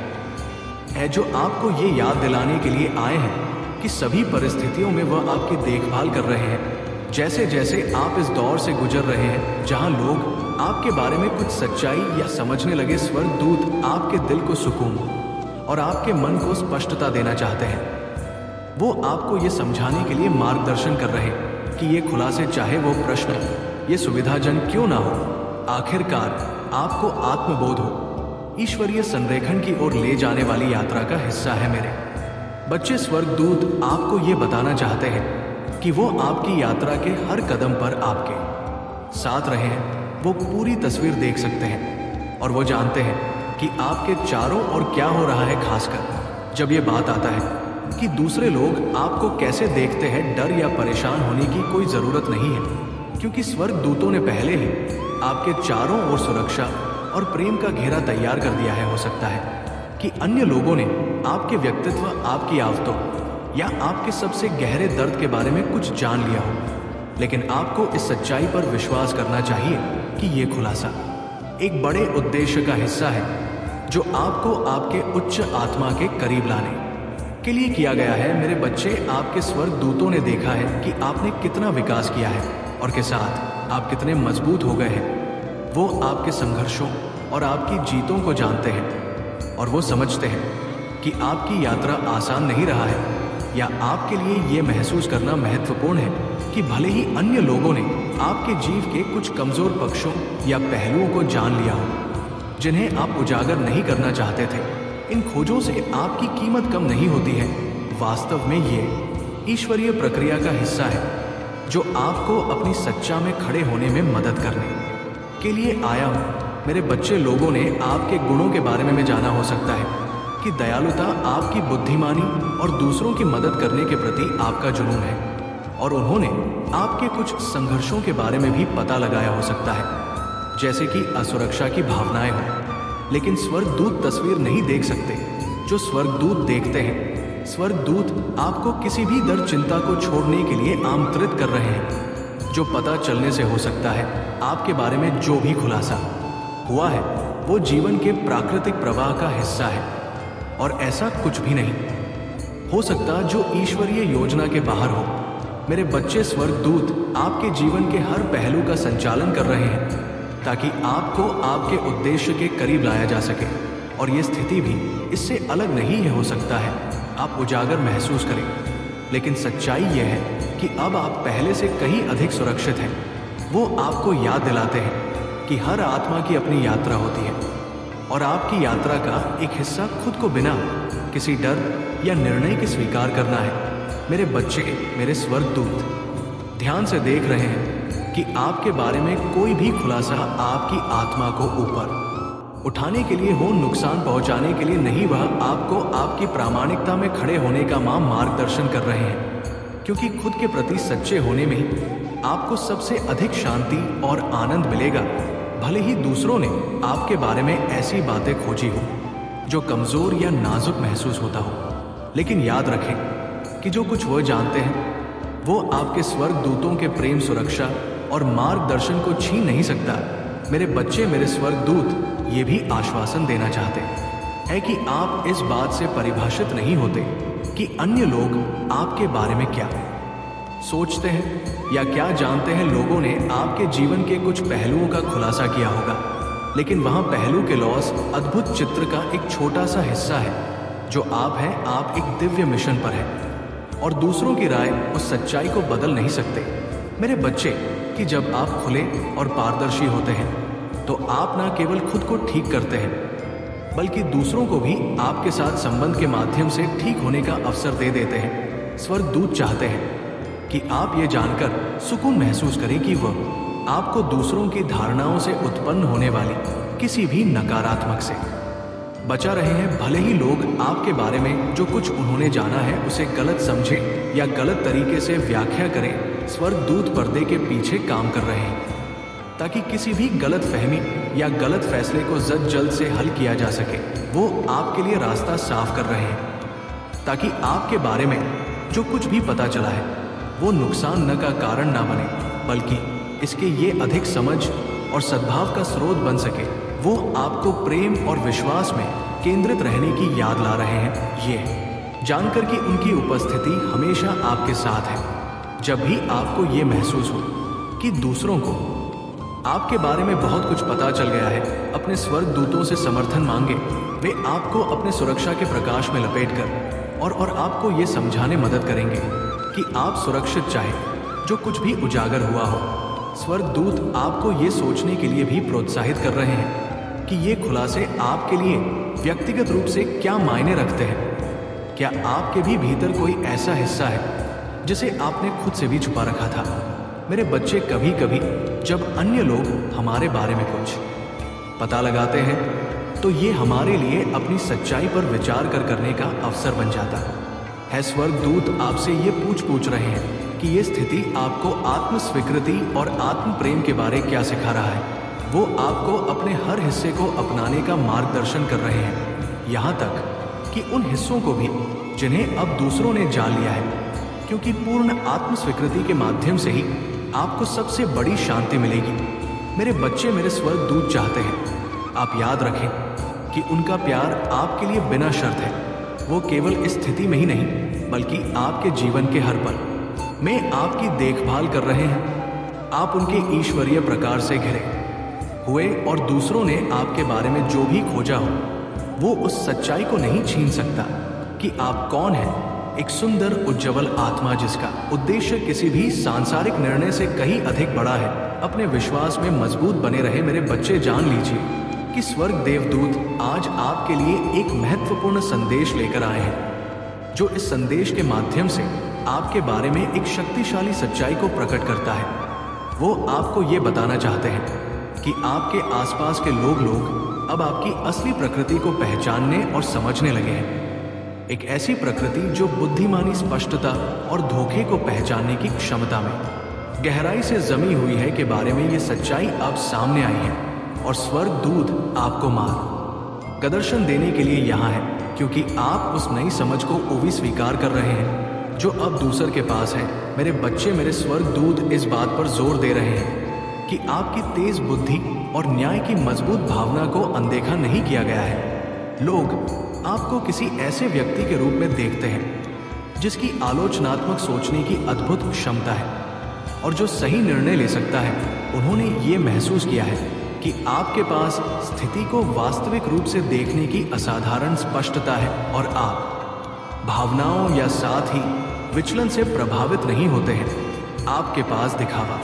है, जो आपको ये याद दिलाने के लिए आए हैं कि सभी परिस्थितियों में वह आपकी देखभाल कर रहे हैं। जैसे जैसे आप इस दौर से गुजर रहे हैं जहां लोग आपके बारे में कुछ सच्चाई या समझने लगे, स्वर्गदूत आपके दिल को सुकून और आपके मन को स्पष्टता देना चाहते हैं। वो आपको ये समझाने के लिए मार्गदर्शन कर रहे हैं कि ये खुलासे, चाहे वो प्रश्न ये सुविधाजनक क्यों ना हो, आखिरकार आपको आत्मबोध हो, ईश्वरीय संरेखण की ओर ले जाने वाली यात्रा का हिस्सा है। मेरे बच्चे, स्वर्गदूत आपको ये बताना चाहते हैं कि वो आपकी यात्रा के हर कदम पर आपके साथ रहे हैं। वो पूरी तस्वीर देख सकते हैं और वो जानते हैं कि आपके चारों ओर क्या हो रहा है, खासकर जब ये बात आता है कि दूसरे लोग आपको कैसे देखते हैं। डर या परेशान होने की कोई ज़रूरत नहीं है, क्योंकि स्वर्गदूतों ने पहले ही आपके चारों ओर सुरक्षा और प्रेम का घेरा तैयार कर दिया है। हो सकता है कि अन्य लोगों ने आपके व्यक्तित्व, आपकी आदतों या आपके सबसे गहरे दर्द के बारे में कुछ जान लिया हो, लेकिन आपको इस सच्चाई पर विश्वास करना चाहिए कि ये खुलासा एक बड़े उद्देश्य का हिस्सा है, जो आपको आपके उच्च आत्मा के करीब लाने के लिए किया गया है। मेरे बच्चे, आपके स्वर्गदूतों ने देखा है कि आपने कितना विकास किया है और के साथ आप कितने मजबूत हो गए हैं। वो आपके संघर्षों और आपकी जीतों को जानते हैं और वो समझते हैं कि आपकी यात्रा आसान नहीं रहा है, या आपके लिए ये महसूस करना महत्वपूर्ण है कि भले ही अन्य लोगों ने आपके जीव के कुछ कमजोर पक्षों या पहलुओं को जान लिया हो, जिन्हें आप उजागर नहीं करना चाहते थे, इन खोजों से आपकी कीमत कम नहीं होती है। वास्तव में ये ईश्वरीय प्रक्रिया का हिस्सा है, जो आपको अपनी सच्चा में खड़े होने में मदद करने के लिए आया हूँ। मेरे बच्चे, लोगों ने आपके गुणों के बारे में जाना हो सकता है कि दयालुता, आपकी बुद्धिमानी और दूसरों की मदद करने के प्रति आपका जुनून है, और उन्होंने आपके कुछ संघर्षों के बारे में भी पता लगाया हो सकता है, जैसे कि असुरक्षा की भावनाएं हो। लेकिन स्वर्गदूत तस्वीर नहीं देख सकते जो स्वर्गदूत देखते हैं। स्वर्गदूत आपको किसी भी दर्द, चिंता को छोड़ने के लिए आमंत्रित कर रहे हैं, जो पता चलने से हो सकता है आपके बारे में जो भी खुलासा हुआ है वो जीवन के प्राकृतिक प्रवाह का हिस्सा है, और ऐसा कुछ भी नहीं हो सकता जो ईश्वरीय योजना के बाहर हो। मेरे बच्चे, स्वर्गदूत आपके जीवन के हर पहलू का संचालन कर रहे हैं ताकि आपको आपके उद्देश्य के करीब लाया जा सके, और ये स्थिति भी इससे अलग नहीं है। हो सकता है आप उजागर महसूस करें, लेकिन सच्चाई यह है कि अब आप पहले से कहीं अधिक सुरक्षित हैं। वो आपको याद दिलाते हैं कि हर आत्मा की अपनी यात्रा होती है, और आपकी यात्रा का एक हिस्सा खुद को बिना किसी डर या निर्णय के स्वीकार करना है। मेरे बच्चे, मेरे स्वर्गदूत ध्यान से देख रहे हैं कि आपके बारे में कोई भी खुलासा आपकी आत्मा को ऊपर उठाने के लिए हो, नुकसान पहुंचाने के लिए नहीं। वह आपको आपकी प्रामाणिकता में खड़े होने का मार्गदर्शन कर रहे हैं, क्योंकि खुद के प्रति सच्चे होने में ही आपको सबसे अधिक शांति और आनंद मिलेगा। भले ही दूसरों ने आपके बारे में ऐसी बातें खोजी हो जो कमजोर या नाजुक महसूस होता हो, लेकिन याद रखें कि जो कुछ वह जानते हैं वो आपके स्वर्गदूतों के प्रेम, सुरक्षा और मार्गदर्शन को छीन नहीं सकता। मेरे बच्चे, मेरे स्वर्गदूत ये भी आश्वासन देना चाहते हैं कि आप इस बात से परिभाषित नहीं होते कि अन्य लोग आपके बारे में क्या सोचते हैं या क्या जानते हैं। लोगों ने आपके जीवन के कुछ पहलुओं का खुलासा किया होगा, लेकिन वहां पहलू के लॉस अद्भुत चित्र का एक छोटा सा हिस्सा है। जो आप हैं, आप एक दिव्य मिशन पर हैं और दूसरों की राय उस सच्चाई को बदल नहीं सकते। मेरे बच्चे, कि जब आप खुले और पारदर्शी होते हैं तो आप ना केवल खुद को ठीक करते हैं बल्कि दूसरों को भी आपके साथ संबंध के माध्यम से ठीक होने का अवसर दे देते हैं। स्वर्गदूत चाहते हैं कि आप ये जानकर सुकून महसूस करें कि वह आपको दूसरों की धारणाओं से उत्पन्न होने वाली किसी भी नकारात्मक से बचा रहे हैं। भले ही लोग आपके बारे में जो कुछ उन्होंने जाना है उसे गलत समझे या गलत तरीके से व्याख्या करें, स्वर्गदूत पर्दे के पीछे काम कर रहे हैं ताकि किसी भी गलत फहमी या गलत फैसले को जल्द से हल किया जा सके। वो आपके लिए रास्ता साफ कर रहे हैं ताकि आपके बारे में जो कुछ भी पता चला है वो नुकसान न का कारण ना बने, बल्कि इसके ये अधिक समझ और सद्भाव का स्रोत बन सके। वो आपको प्रेम और विश्वास में केंद्रित रहने की याद ला रहे हैं, ये जानकर कि उनकी उपस्थिति हमेशा आपके साथ है। जब भी आपको ये महसूस हो कि दूसरों को आपके बारे में बहुत कुछ पता चल गया है, अपने स्वर्गदूतों से समर्थन मांगे। वे आपको अपने सुरक्षा के प्रकाश में लपेटकर और आपको ये समझाने मदद करेंगे कि आप सुरक्षित चाहे जो कुछ भी उजागर हुआ हो। स्वर्गदूत आपको ये सोचने के लिए भी प्रोत्साहित कर रहे हैं कि ये खुलासे आपके लिए व्यक्तिगत रूप से क्या मायने रखते हैं। क्या आपके भी भीतर कोई ऐसा हिस्सा है जिसे आपने खुद से भी छुपा रखा था? मेरे बच्चे, कभी कभी जब अन्य लोग हमारे बारे में कुछ पता लगाते हैं तो ये हमारे लिए अपनी सच्चाई पर विचार करने का अवसर बन जाता है। स्वर्गदूत आपसे ये पूछ रहे हैं कि ये स्थिति आपको आत्म स्वीकृति और आत्म प्रेम के बारे क्या सिखा रहा है। वो आपको अपने हर हिस्से को अपनाने का मार्गदर्शन कर रहे हैं, यहाँ तक कि उन हिस्सों को भी जिन्हें अब दूसरों ने जान लिया है, क्योंकि पूर्ण आत्म स्वीकृति के माध्यम से ही आपको सबसे बड़ी शांति मिलेगी। मेरे बच्चे, मेरे स्वर्गदूत चाहते हैं आप याद रखें कि उनका प्यार आपके लिए बिना शर्त है। वो केवल इस स्थिति में ही नहीं बल्कि आपके जीवन के हर पल में आपकी देखभाल कर रहे हैं। आप उनके ईश्वरीय प्रकार से घिरे हुए और दूसरों ने आपके बारे में जो भी खोजा हो वो उस सच्चाई को नहीं छीन सकता कि आप कौन हैं। एक सुंदर उज्ज्वल आत्मा जिसका उद्देश्य किसी भी सांसारिक निर्णय से कहीं अधिक बड़ा है। अपने विश्वास में मजबूत बने रहे मेरे बच्चे। जान लीजिए कि स्वर्ग देवदूत आज आपके लिए एक महत्वपूर्ण संदेश लेकर आए हैं, जो इस संदेश के माध्यम से आपके बारे में एक शक्तिशाली सच्चाई को प्रकट करता है। वो आपको ये बताना चाहते हैं कि आपके आसपास के लोग अब आपकी असली प्रकृति को पहचानने और समझने लगे हैं। एक ऐसी प्रकृति जो बुद्धिमानी, स्पष्टता और धोखे को पहचानने की क्षमता में गहराई से जमी हुई है के बारे में ये सच्चाई अब सामने आई है। और स्वर्गदूत आपको मार्गदर्शन देने के लिए यहाँ है, क्योंकि आप उस नई समझ को भी स्वीकार कर रहे हैं जो अब दूसर के पास है। मेरे बच्चे, मेरे स्वर्गदूत इस बात पर जोर दे रहे हैं कि आपकी तेज बुद्धि और न्याय की मजबूत भावना को अनदेखा नहीं किया गया है। लोग आपको किसी ऐसे व्यक्ति के रूप में देखते हैं जिसकी आलोचनात्मक सोचने की अद्भुत क्षमता है और जो सही निर्णय ले सकता है। उन्होंने ये महसूस किया है कि आपके पास स्थिति को वास्तविक रूप से देखने की असाधारण स्पष्टता है और आप भावनाओं या साथ ही विचलन से प्रभावित नहीं होते हैं। आपके पास दिखावा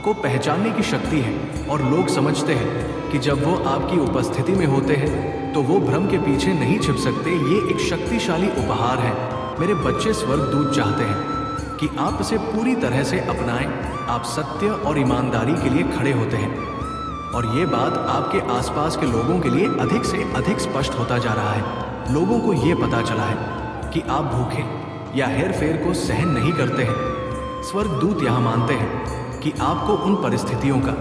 को पहचानने की शक्ति है और लोग समझते हैं कि जब वो आपकी उपस्थिति में होते हैं तो वो भ्रम के पीछे नहीं छिप सकते। ये एक शक्तिशाली उपहार है। मेरे बच्चे स्वर्गदूत चाहते हैं कि आप इसे पूरी तरह से अपनाएं। आप सत्य और ईमानदारी के लिए खड़े होते हैं और ये बात आपके आसपास के लोगों के लिए अधिक से अधिक स्पष्ट होता जा रहा है। लोगों को ये पता चला है कि आप भूखे या हेरफेर को सहन नहीं करते हैं। स्वर्गदूत यहाँ मानते हैं कि आपको उन परिस्थितियों का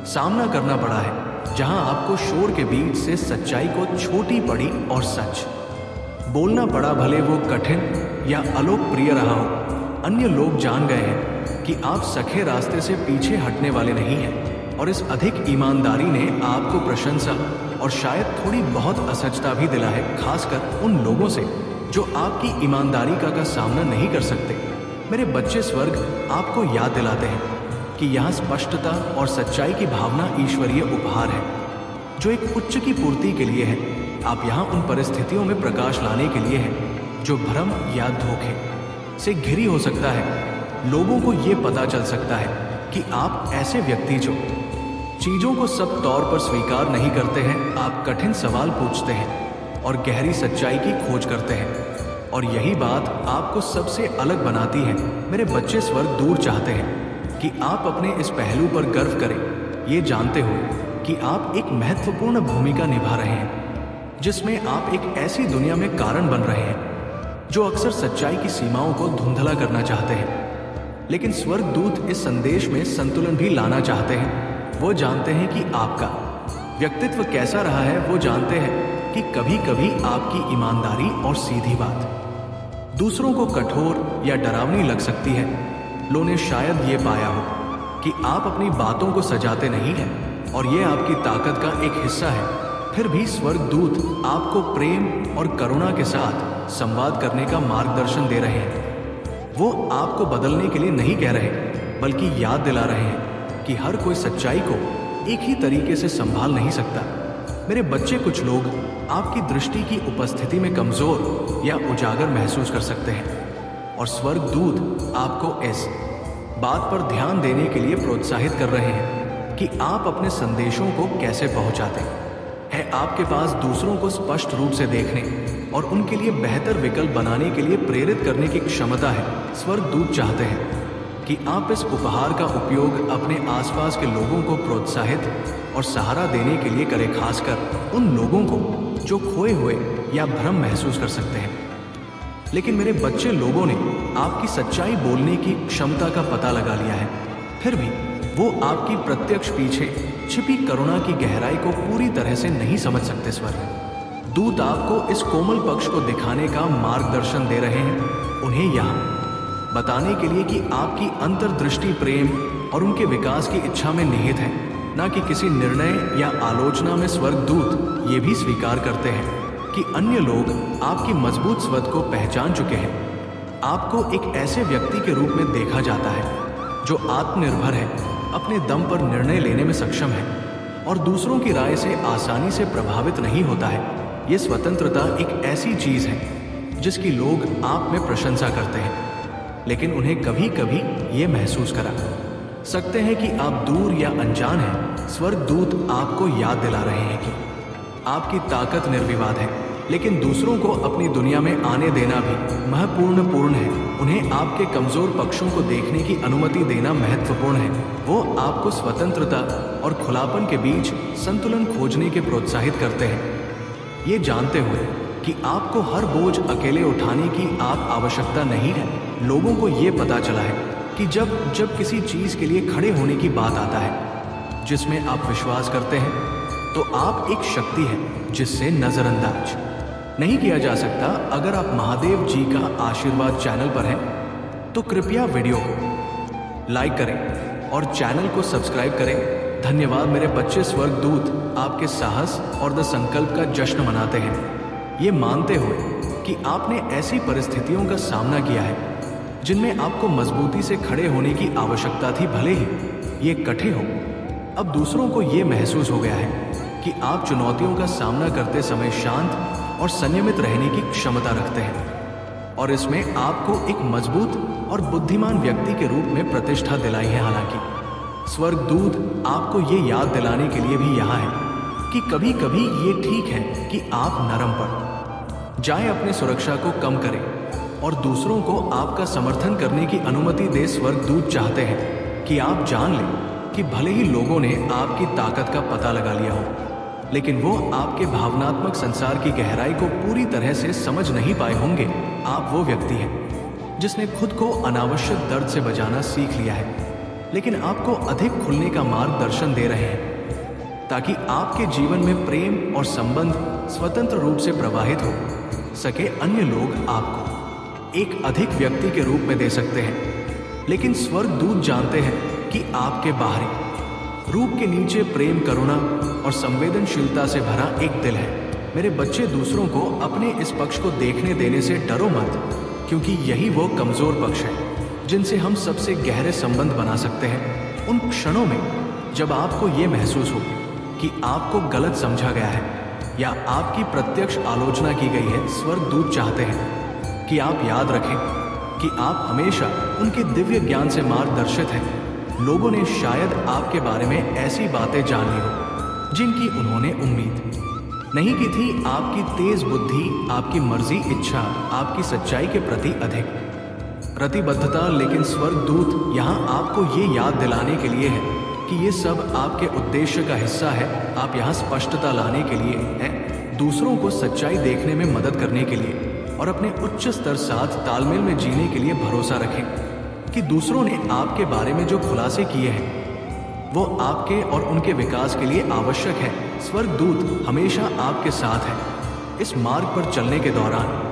सामना करना पड़ा है जहां आपको शोर के बीच से सच्चाई को छोटी पड़ी और सच बोलना पड़ा, भले वो कठिन या अलोकप्रिय रहा हो। अन्य लोग जान गए हैं कि आप सखे रास्ते से पीछे हटने वाले नहीं हैं और इस अधिक ईमानदारी ने आपको प्रशंसा और शायद थोड़ी बहुत असहजता भी दिला है, खासकर उन लोगों से जो आपकी ईमानदारी का सामना नहीं कर सकते। मेरे बच्चे स्वर्ग आपको याद दिलाते हैं कि यहाँ स्पष्टता और सच्चाई की भावना ईश्वरीय उपहार है जो एक उच्च की पूर्ति के लिए है। आप यहाँ उन परिस्थितियों में प्रकाश लाने के लिए हैं जो भ्रम या धोखे से घिरी हो सकता है। लोगों को ये पता चल सकता है कि आप ऐसे व्यक्ति जो चीजों को सब तौर पर स्वीकार नहीं करते हैं। आप कठिन सवाल पूछते हैं और गहरी सच्चाई की खोज करते हैं और यही बात आपको सबसे अलग बनाती है। मेरे बच्चे स्वर्गदूत चाहते हैं कि आप अपने इस पहलू पर गर्व करें, ये जानते हुए कि आप एक महत्वपूर्ण भूमिका निभा रहे हैं जिसमें आप एक ऐसी दुनिया में कारण बन रहे हैं जो अक्सर सच्चाई की सीमाओं को धुंधला करना चाहते हैं। लेकिन स्वर्गदूत इस संदेश में संतुलन भी लाना चाहते हैं। वो जानते हैं कि आपका व्यक्तित्व कैसा रहा है। वो जानते हैं कि कभी कभी आपकी ईमानदारी और सीधी बात दूसरों को कठोर या डरावनी लग सकती है। लोगों ने शायद ये पाया हो कि आप अपनी बातों को सजाते नहीं हैं और ये आपकी ताकत का एक हिस्सा है। फिर भी स्वर्गदूत आपको प्रेम और करुणा के साथ संवाद करने का मार्गदर्शन दे रहे हैं। वो आपको बदलने के लिए नहीं कह रहे, बल्कि याद दिला रहे हैं कि हर कोई सच्चाई को एक ही तरीके से संभाल नहीं सकता। मेरे बच्चे, कुछ लोग आपकी दृष्टि की उपस्थिति में कमजोर या उजागर महसूस कर सकते हैं और स्वर्गदूत आपको इस बात पर ध्यान देने के लिए प्रोत्साहित कर रहे हैं कि आप अपने संदेशों को कैसे पहुंचाते हैं। आपके पास दूसरों को स्पष्ट रूप से देखने और उनके लिए बेहतर विकल्प बनाने के लिए प्रेरित करने की क्षमता है। स्वर्गदूत चाहते हैं कि आप इस उपहार का उपयोग अपने आसपास के लोगों को प्रोत्साहित और सहारा देने के लिए करें, खासकर उन लोगों को जो खोए हुए या भ्रम महसूस कर सकते हैं। लेकिन मेरे बच्चे, लोगों ने आपकी सच्चाई बोलने की क्षमता का पता लगा लिया है। फिर भी वो आपकी प्रत्यक्ष पीछे छिपी करुणा की गहराई को पूरी तरह से नहीं समझ सकते। स्वर्गदूत आपको इस कोमल पक्ष को दिखाने का मार्गदर्शन दे रहे हैं, उन्हें यहाँ बताने के लिए कि आपकी अंतर्दृष्टि प्रेम और उनके विकास की इच्छा में निहित है, न कि किसी निर्णय या आलोचना में। स्वर्गदूत ये भी स्वीकार करते हैं कि अन्य लोग आपकी मजबूत स्वत को पहचान चुके हैं। आपको एक ऐसे व्यक्ति के रूप में देखा जाता है जो आत्मनिर्भर है, अपने दम पर निर्णय लेने में सक्षम है और दूसरों की राय से आसानी से प्रभावित नहीं होता है। ये स्वतंत्रता एक ऐसी चीज है जिसकी लोग आप में प्रशंसा करते हैं, लेकिन उन्हें कभी कभी ये महसूस करा सकते हैं कि आप दूर या अनजान हैं। स्वर्गदूत आपको याद दिला रहे हैं कि आपकी ताकत निर्विवाद है, लेकिन दूसरों को अपनी दुनिया में आने देना भी महत्वपूर्ण है। उन्हें आपके कमजोर पक्षों को देखने की अनुमति देना महत्वपूर्ण है। वो आपको स्वतंत्रता और खुलापन के बीच संतुलन खोजने के प्रोत्साहित करते हैं, ये जानते हुए कि आपको हर बोझ अकेले उठाने की आप आवश्यकता नहीं है। लोगों को ये पता चला है कि जब किसी चीज के लिए खड़े होने की बात आता है जिसमें आप विश्वास करते हैं, तो आप एक शक्ति है जिससे नजरअंदाज नहीं किया जा सकता। अगर आप महादेव जी का आशीर्वाद चैनल पर हैं तो कृपया वीडियो को लाइक करें और चैनल को सब्सक्राइब करें। धन्यवाद मेरे बच्चे। स्वर्गदूत आपके साहस और द संकल्प का जश्न मनाते हैं, ये मानते हुए कि आपने ऐसी परिस्थितियों का सामना किया है जिनमें आपको मजबूती से खड़े होने की आवश्यकता थी, भले ही ये कठिन हो। अब दूसरों को ये महसूस हो गया है कि आप चुनौतियों का सामना करते समय शांत और संयमित रहने की क्षमता रखते हैं और इसमें आपको एक मजबूत और बुद्धिमान व्यक्ति के रूप में प्रतिष्ठा दिलाई है। हालांकि स्वर्गदूत आपको ये याद दिलाने के लिए भी यहाँ है कि कभी कभी ये ठीक है कि आप नरम पड़ जाएं, अपने सुरक्षा को कम करें और दूसरों को आपका समर्थन करने की अनुमति दे। स्वर्गदूत चाहते हैं कि आप जान लें कि भले ही लोगों ने आपकी ताकत का पता लगा लिया हो, लेकिन वो आपके भावनात्मक संसार की गहराई को पूरी तरह से समझ नहीं पाए होंगे। आप वो व्यक्ति हैं जिसने खुद को अनावश्यक दर्द से बचाना सीख लिया है, लेकिन आपको अधिक खुलने का मार्गदर्शन दे रहे हैं ताकि आपके जीवन में प्रेम और संबंध स्वतंत्र रूप से प्रवाहित हो सके। अन्य लोग आपको एक अधिक व्यक्ति के रूप में दे सकते हैं, लेकिन स्वर्गदूत जानते हैं कि आपके बाहरी रूप के नीचे प्रेम, करुणा और संवेदनशीलता से भरा एक दिल है। मेरे बच्चे, दूसरों को अपने इस पक्ष को देखने देने से डरो मत, क्योंकि यही वो कमजोर पक्ष है जिनसे हम सबसे गहरे संबंध बना सकते हैं। उन क्षणों में जब आपको ये महसूस हो कि आपको गलत समझा गया है या आपकी प्रत्यक्ष आलोचना की गई है, स्वर्गदूत चाहते हैं कि आप याद रखें कि आप हमेशा उनके दिव्य ज्ञान से मार्गदर्शित हैं। लोगों ने शायद आपके बारे में ऐसी बातें जान ली हो जिनकी उन्होंने उम्मीद नहीं की थी। आपकी तेज बुद्धि, आपकी मर्जी, इच्छा, आपकी सच्चाई के प्रति अधिक प्रतिबद्धता, लेकिन स्वर्गदूत यहाँ आपको ये याद दिलाने के लिए है कि ये सब आपके उद्देश्य का हिस्सा है। आप यहाँ स्पष्टता लाने के लिए हैं, दूसरों को सच्चाई देखने में मदद करने के लिए और अपने उच्च स्तर साथ तालमेल में जीने के लिए भरोसा रखें कि दूसरों ने आपके बारे में जो खुलासे किए हैं वो आपके और उनके विकास के लिए आवश्यक है। स्वर्गदूत हमेशा आपके साथ है। इस मार्ग पर चलने के दौरान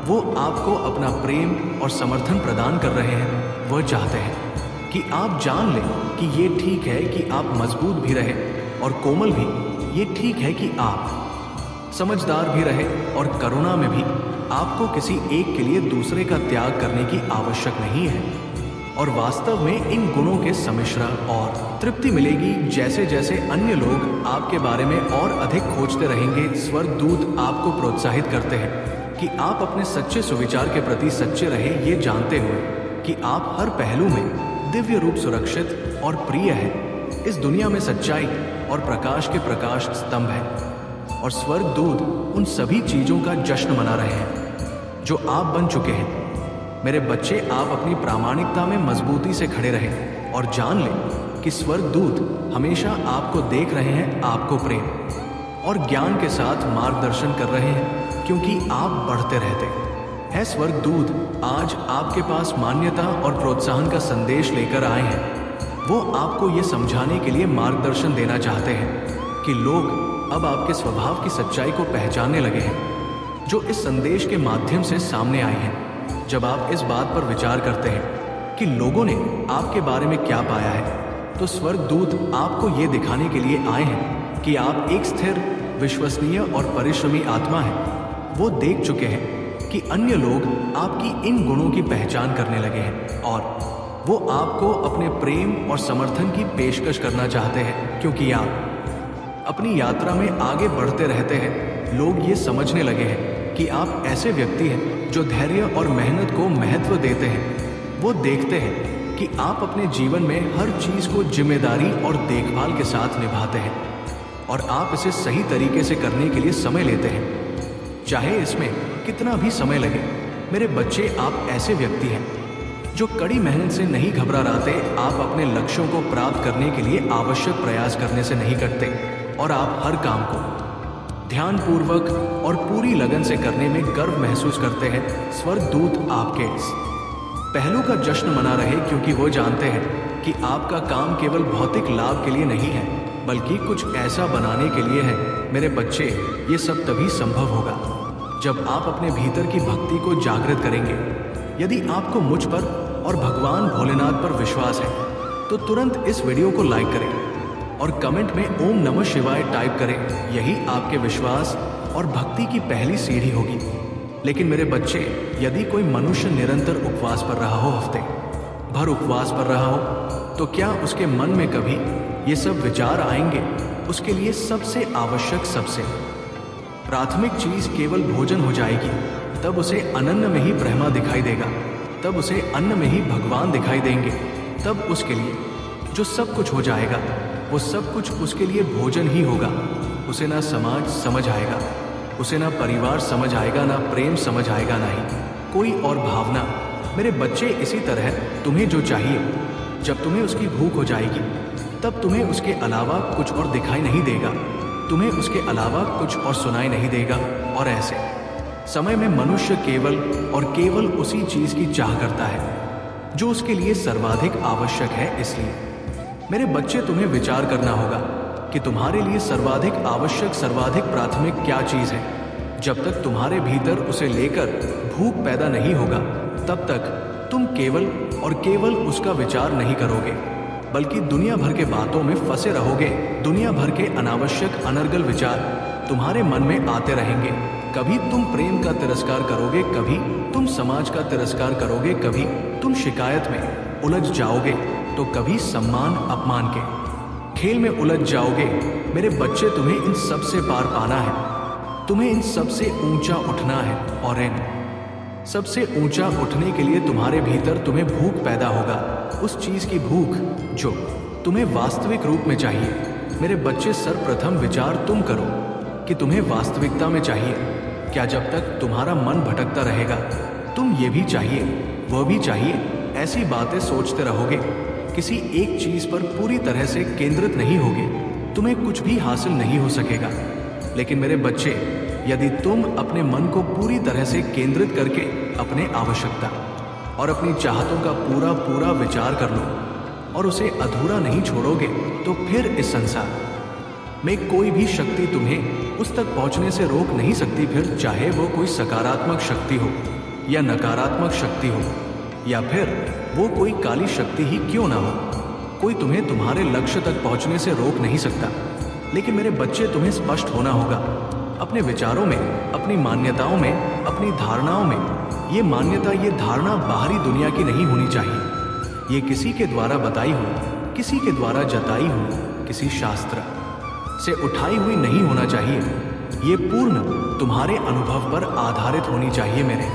वो आपको अपना प्रेम और समर्थन प्रदान कर रहे हैं। वह चाहते हैं कि आप जान लें कि ये ठीक है कि आप मजबूत भी रहे और कोमल भी। ये ठीक है कि आप समझदार भी रहे और करुणा में भी। आपको किसी एक के लिए दूसरे का त्याग करने की आवश्यक नहीं है और वास्तव में इन गुणों के सम्मिश्रण और तृप्ति मिलेगी जैसे जैसे अन्य लोग आपके बारे में और अधिक खोजते रहेंगे। स्वर्गदूत आपको प्रोत्साहित करते हैं कि आप अपने सच्चे सुविचार के प्रति सच्चे रहे, ये जानते हुए कि आप हर पहलू में दिव्य रूप सुरक्षित और प्रिय है। इस दुनिया में सच्चाई और प्रकाश के प्रकाश स्तंभ है और स्वर्गदूत उन सभी चीजों का जश्न मना रहे हैं जो आप बन चुके हैं। मेरे बच्चे, आप अपनी प्रामाणिकता में मजबूती से खड़े रहें और जान लें कि स्वर्गदूत हमेशा आपको देख रहे हैं, आपको प्रेम और ज्ञान के साथ मार्गदर्शन कर रहे हैं, क्योंकि आप बढ़ते रहते हैं। स्वर्गदूत आज आपके पास मान्यता और प्रोत्साहन का संदेश लेकर आए हैं। वो आपको ये समझाने के लिए मार्गदर्शन देना चाहते हैं कि लोग अब आपके स्वभाव की सच्चाई को पहचानने लगे हैं, जो इस संदेश के माध्यम से सामने आई है। जब आप इस बात पर विचार करते हैं कि लोगों ने आपके बारे में क्या पाया है, तो स्वर्गदूत आपको ये दिखाने के लिए आए हैं कि आप एक स्थिर, विश्वसनीय और परिश्रमी आत्मा हैं। वो देख चुके हैं कि अन्य लोग आपकी इन गुणों की पहचान करने लगे हैं और वो आपको अपने प्रेम और समर्थन की पेशकश करना चाहते हैं, क्योंकि आप अपनी यात्रा में आगे बढ़ते रहते हैं। लोग ये समझने लगे हैं कि आप ऐसे व्यक्ति हैं जो धैर्य और मेहनत को महत्व देते हैं। वो देखते हैं कि आप अपने जीवन में हर चीज को जिम्मेदारी और देखभाल के साथ निभाते हैं और आप इसे सही तरीके से करने के लिए समय लेते हैं, चाहे इसमें कितना भी समय लगे। मेरे बच्चे, आप ऐसे व्यक्ति हैं जो कड़ी मेहनत से नहीं घबराते। आप अपने लक्ष्यों को प्राप्त करने के लिए आवश्यक प्रयास करने से नहीं करते और आप हर काम को ध्यानपूर्वक और पूरी लगन से करने में गर्व महसूस करते हैं। स्वर्गदूत आपके इस पहलू का जश्न मना रहे, क्योंकि वो जानते हैं कि आपका काम केवल भौतिक लाभ के लिए नहीं है, बल्कि कुछ ऐसा बनाने के लिए है। मेरे बच्चे, ये सब तभी संभव होगा जब आप अपने भीतर की भक्ति को जागृत करेंगे। यदि आपको मुझ पर और भगवान भोलेनाथ पर विश्वास है तो तुरंत इस वीडियो को लाइक करें और कमेंट में ओम नमः शिवाय टाइप करें। यही आपके विश्वास और भक्ति की पहली सीढ़ी होगी। लेकिन मेरे बच्चे, यदि कोई मनुष्य निरंतर उपवास पर रहा हो, हफ्ते भर उपवास पर रहा हो, तो क्या उसके मन में कभी ये सब विचार आएंगे? उसके लिए सबसे आवश्यक, सबसे प्राथमिक चीज केवल भोजन हो जाएगी। तब उसे अन्न में ही ब्रह्मा दिखाई देगा, तब उसे अन्न में ही भगवान दिखाई देंगे। तब उसके लिए जो सब कुछ हो जाएगा, वो सब कुछ उसके लिए भोजन ही होगा। उसे ना समाज समझ आएगा, उसे ना परिवार समझ आएगा, ना प्रेम समझ आएगा, ना ही कोई और भावना। मेरे बच्चे, इसी तरह तुम्हें जो चाहिए, जब तुम्हें उसकी भूख हो जाएगी, तब तुम्हें उसके अलावा कुछ और दिखाई नहीं देगा, तुम्हें उसके अलावा कुछ और सुनाई नहीं देगा। और ऐसे समय में मनुष्य केवल और केवल उसी चीज की चाह करता है जो उसके लिए सर्वाधिक आवश्यक है। इसलिए मेरे बच्चे, तुम्हें विचार करना होगा कि तुम्हारे लिए सर्वाधिक आवश्यक, सर्वाधिक प्राथमिक क्या चीज है। जब तक तुम्हारे भीतर उसे लेकर भूख पैदा नहीं होगा, तब तक तुम केवल और केवल उसका विचार नहीं करोगे, बल्कि दुनिया भर के बातों में फंसे रहोगे। दुनिया भर के अनावश्यक अनर्गल विचार तुम्हारे मन में आते रहेंगे। कभी तुम प्रेम का तिरस्कार करोगे, कभी तुम समाज का तिरस्कार करोगे, कभी तुम शिकायत में उलझ जाओगे, तो कभी सम्मान अपमान के खेल में उलझ जाओगे। मेरे बच्चे, तुम्हें इन सब से पार पाना है, तुम्हें इन सब से ऊंचा उठना है। और इन सबसे ऊंचा उठने के लिए तुम्हारे भीतर तुम्हें भूख पैदा होगा, उस चीज की भूख जो तुम्हें वास्तविक रूप में चाहिए। मेरे बच्चे, सर्वप्रथम विचार तुम करो कि तुम्हें वास्तविकता में चाहिए क्या। जब तक तुम्हारा मन भटकता रहेगा, तुम ये भी चाहिए, वह भी चाहिए, ऐसी बातें सोचते रहोगे, किसी एक चीज पर पूरी तरह से केंद्रित नहीं होगे, तुम्हें कुछ भी हासिल नहीं हो सकेगा। लेकिन मेरे बच्चे, यदि तुम अपने मन को पूरी तरह से केंद्रित करके अपने आवश्यकता और अपनी चाहतों का पूरा पूरा विचार कर लो और उसे अधूरा नहीं छोड़ोगे, तो फिर इस संसार में कोई भी शक्ति तुम्हें उस तक पहुंचने से रोक नहीं सकती। फिर चाहे वो कोई सकारात्मक शक्ति हो या नकारात्मक शक्ति हो, या फिर वो कोई काली शक्ति ही क्यों ना हो, कोई तुम्हें तुम्हारे लक्ष्य तक पहुंचने से रोक नहीं सकता। लेकिन मेरे बच्चे, तुम्हें स्पष्ट होना होगा अपने विचारों में, अपनी मान्यताओं में, अपनी धारणाओं में। ये मान्यता, ये धारणा बाहरी दुनिया की नहीं होनी चाहिए। ये किसी के द्वारा बताई हुई, किसी के द्वारा जताई हुई, किसी शास्त्र से उठाई हुई नहीं होना चाहिए। ये पूर्ण तुम्हारे अनुभव पर आधारित होनी चाहिए। मेरे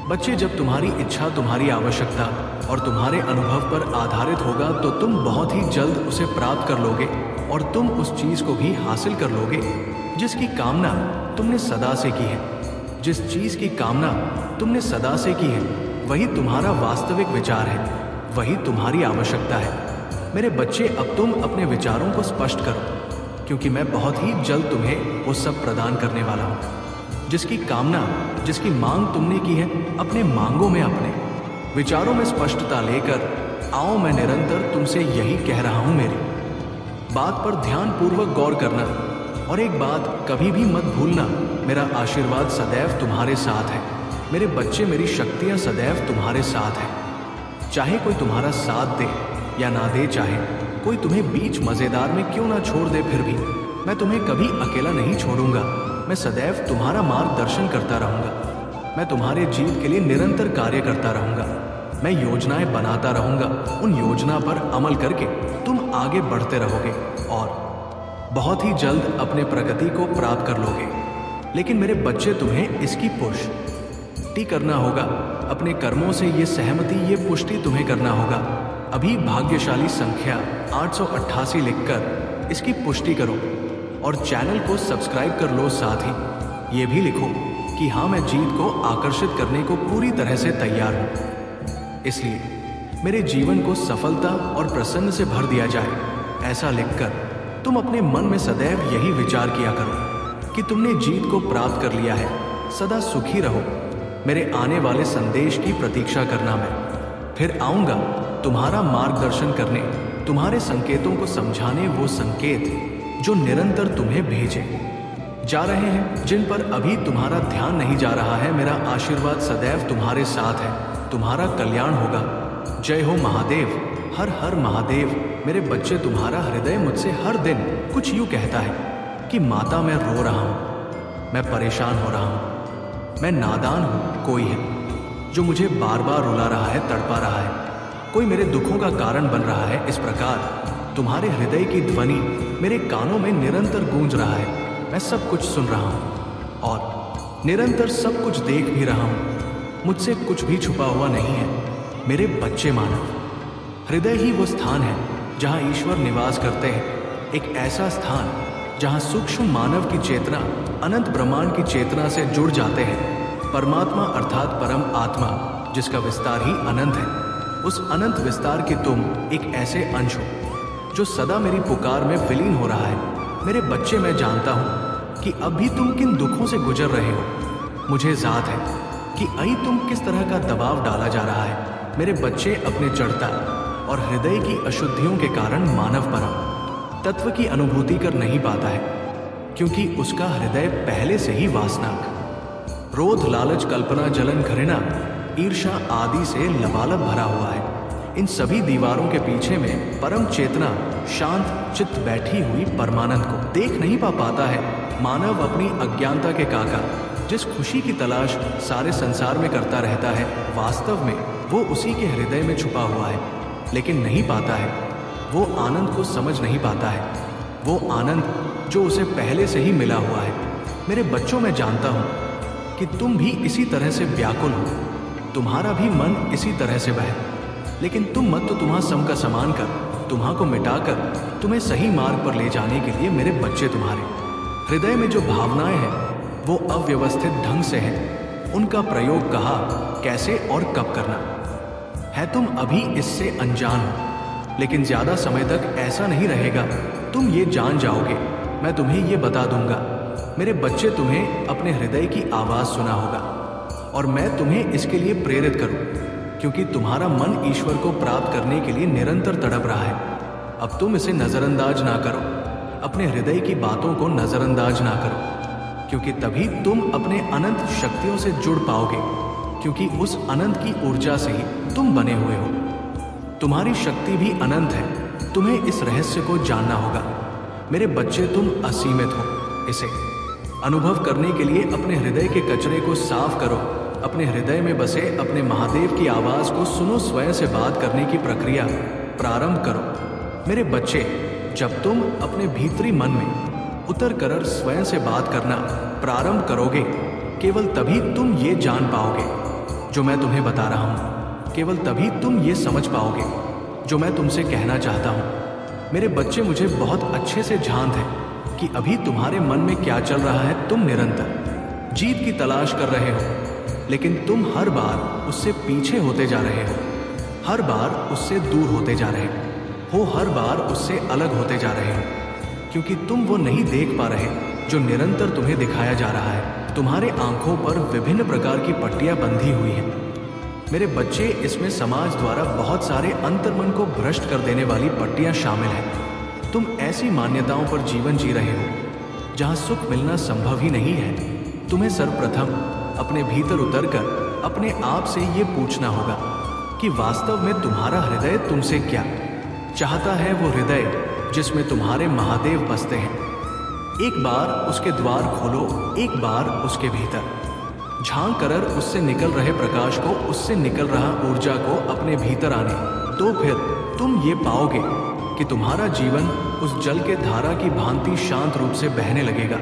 बच्चे, जब तुम्हारी इच्छा, तुम्हारी आवश्यकता और तुम्हारे अनुभव पर आधारित होगा, तो तुम बहुत ही जल्द उसे प्राप्त कर लोगे और तुम उस चीज को भी हासिल कर लोगे जिसकी कामना तुमने सदा से की है। जिस चीज की कामना तुमने सदा से की है, वही तुम्हारा वास्तविक विचार है, वही तुम्हारी आवश्यकता है। मेरे बच्चे, अब तुम अपने विचारों को स्पष्ट करो, क्योंकि मैं बहुत ही जल्द तुम्हें वो सब प्रदान करने वाला हूँ जिसकी कामना, जिसकी मांग तुमने की है। अपने मांगों में, अपने विचारों में स्पष्टता लेकर आओ। मैं निरंतर तुमसे यही कह रहा हूँ, मेरी बात पर ध्यान पूर्वक गौर करना। और एक बात कभी भी मत भूलना, मेरा आशीर्वाद सदैव तुम्हारे साथ है। मेरे बच्चे, मेरी शक्तियाँ सदैव तुम्हारे साथ हैं। चाहे कोई तुम्हारा साथ दे या ना दे, चाहे कोई तुम्हें बीच मजेदार में क्यों ना छोड़ दे, फिर भी मैं तुम्हें कभी अकेला नहीं छोड़ूंगा। मैं सदैव तुम्हारा मार्गदर्शन करता रहूंगा। मैं तुम्हारे जीत के लिए निरंतर कार्य करता रहूंगा। मैं योजनाएं बनाता रहूंगा। उन योजना पर अमल करके तुम आगे बढ़ते रहोगे और बहुत ही जल्द अपने प्रगति को प्राप्त कर लोगे। लेकिन मेरे बच्चे, तुम्हें इसकी पुष्टि करना होगा अपने कर्मों से। ये सहमति, ये पुष्टि तुम्हें करना होगा। अभी भाग्यशाली संख्या 888 लिखकर इसकी पुष्टि करो और चैनल को सब्सक्राइब कर लो। साथ ही ये भी लिखो कि हाँ, मैं जीत को आकर्षित करने को पूरी तरह से तैयार हूँ, इसलिए मेरे जीवन को सफलता और प्रसन्न से भर दिया जाए। ऐसा लिखकर तुम अपने मन में सदैव यही विचार किया करो कि तुमने जीत को प्राप्त कर लिया है। सदा सुखी रहो। मेरे आने वाले संदेश की प्रतीक्षा करना। मैं फिर आऊंगा तुम्हारा मार्गदर्शन करने, तुम्हारे संकेतों को समझाने। वो संकेत जो निरंतर तुम्हें भेजे जा रहे हैं, जिन पर अभी तुम्हारा ध्यान नहीं जा रहा है। मेरा आशीर्वाद सदैव तुम्हारे साथ है। तुम्हारा कल्याण होगा। जय हो महादेव, हर हर महादेव। मेरे बच्चे, तुम्हारा हृदय मुझसे हर दिन कुछ यूं कहता है कि माता, मैं रो रहा हूं, मैं परेशान हो रहा हूं, मैं नादान हूं। कोई है जो मुझे बार बार रुला रहा है, तड़पा रहा है, कोई मेरे दुखों का कारण बन रहा है। इस प्रकार तुम्हारे हृदय की ध्वनि मेरे कानों में निरंतर गूंज रहा है। मैं सब कुछ सुन रहा हूं और निरंतर सब कुछ देख भी रहा हूं। मुझसे कुछ भी छुपा हुआ नहीं है। मेरे बच्चे मानव, हृदय ही वो स्थान है जहाँ ईश्वर निवास करते हैं, एक ऐसा स्थान जहाँ सूक्ष्म मानव की चेतना अनंत ब्रह्मांड की चेतना से जुड़ जाते हैं। परमात्मा अर्थात परम आत्मा, जिसका विस्तार ही अनंत है, उस अनंत विस्तार के तुम एक ऐसे अंश हो जो सदा मेरी पुकार में विलीन हो रहा है। मेरे बच्चे, मैं जानता हूँ कि अब भी तुम किन दुखों से गुजर रहे हो। मुझे याद है कि अई तुम किस तरह का दबाव डाला जा रहा है। मेरे बच्चे, अपने जड़ता और हृदय की अशुद्धियों के कारण मानव परम तत्व की अनुभूति कर नहीं पाता है, क्योंकि उसका हृदय पहले से ही वासनाक, क्रोध, लालच, कल्पना, जलन, घृणा, ईर्ष्या आदि से लबालब भरा हुआ है। इन सभी दीवारों के पीछे में परम चेतना शांत चित्त बैठी हुई परमानंद को देख नहीं पाता है। मानव अपनी अज्ञानता के काका जिस खुशी की तलाश सारे संसार में करता रहता है, वास्तव में वो उसी के हृदय में छुपा हुआ है, लेकिन नहीं पाता है। वो आनंद को समझ नहीं पाता है, वो आनंद जो उसे पहले से ही मिला हुआ है। मेरे बच्चों, मैं जानता हूँ कि तुम भी इसी तरह से व्याकुल हो, तुम्हारा भी मन इसी तरह से बहे, लेकिन तुम मत तो तुम्हां सम का समान कर, तुम्हां को मिटाकर तुम्हें सही मार्ग पर ले जाने के लिए मेरे बच्चे तुम्हारे हृदय में जो भावनाएं हैं वो अव्यवस्थित ढंग से हैं। उनका प्रयोग कहाँ, कैसे और कब करना है, तुम अभी इससे अनजान हो, लेकिन ज्यादा समय तक ऐसा नहीं रहेगा। तुम ये जान जाओगे, मैं तुम्हें ये बता दूंगा। मेरे बच्चे, तुम्हें अपने हृदय की आवाज सुना होगा और मैं तुम्हें इसके लिए प्रेरित करूं, क्योंकि तुम्हारा मन ईश्वर को प्राप्त करने के लिए निरंतर तड़प रहा है। अब तुम इसे नजरअंदाज ना करो, अपने हृदय की बातों को नजरअंदाज ना करो, क्योंकि तभी तुम अपने अनंत शक्तियों से जुड़ पाओगे, क्योंकि उस अनंत की ऊर्जा से ही तुम बने हुए हो। तुम्हारी शक्ति भी अनंत है, तुम्हें इस रहस्य को जानना होगा। मेरे बच्चे, तुम असीमित हो। इसे अनुभव करने के लिए अपने हृदय के कचरे को साफ करो, अपने हृदय में बसे अपने महादेव की आवाज को सुनो, स्वयं से बात करने की प्रक्रिया प्रारंभ करो। मेरे बच्चे, जब तुम अपने भीतरी मन में उतर कर स्वयं से बात करना प्रारंभ करोगे, केवल तभी तुम ये जान पाओगे जो मैं तुम्हें बता रहा हूँ। केवल तभी तुम ये समझ पाओगे जो मैं तुमसे कहना चाहता हूँ। मेरे बच्चे, मुझे बहुत अच्छे से ध्यान है कि अभी तुम्हारे मन में क्या चल रहा है। तुम निरंतर जीत की तलाश कर रहे हो, लेकिन तुम हर बार उससे पीछे होते जा रहे हो, हर बार उससे दूर होते जा रहे हो, हर बार उससे अलग होते जा रहे हो, क्योंकि तुम वो नहीं देख पा रहे जो निरंतर तुम्हें दिखाया जा रहा है। तुम्हारे आंखों पर विभिन्न प्रकार की पट्टियां बंधी हुई हैं। मेरे बच्चे, इसमें समाज द्वारा बहुत सारे अंतर्मन को भ्रष्ट कर देने वाली पट्टियां शामिल हैं। तुम ऐसी मान्यताओं पर जीवन जी रहे हो जहां सुख मिलना संभव ही नहीं है। तुम्हें सर्वप्रथम अपने भीतर उतरकर अपने आप से ये पूछना होगा कि वास्तव में तुम्हारा हृदय तुमसे क्या चाहता है। वो हृदय जिसमें तुम्हारे महादेव बसते हैं, एक बार उसके द्वार खोलो, एक बार उसके भीतर झांक कर उससे निकल रहे प्रकाश को, उससे निकल रहा ऊर्जा को अपने भीतर आने, तो फिर तुम ये पाओगे कि तुम्हारा जीवन उस जल के धारा की भांति शांत रूप से बहने लगेगा,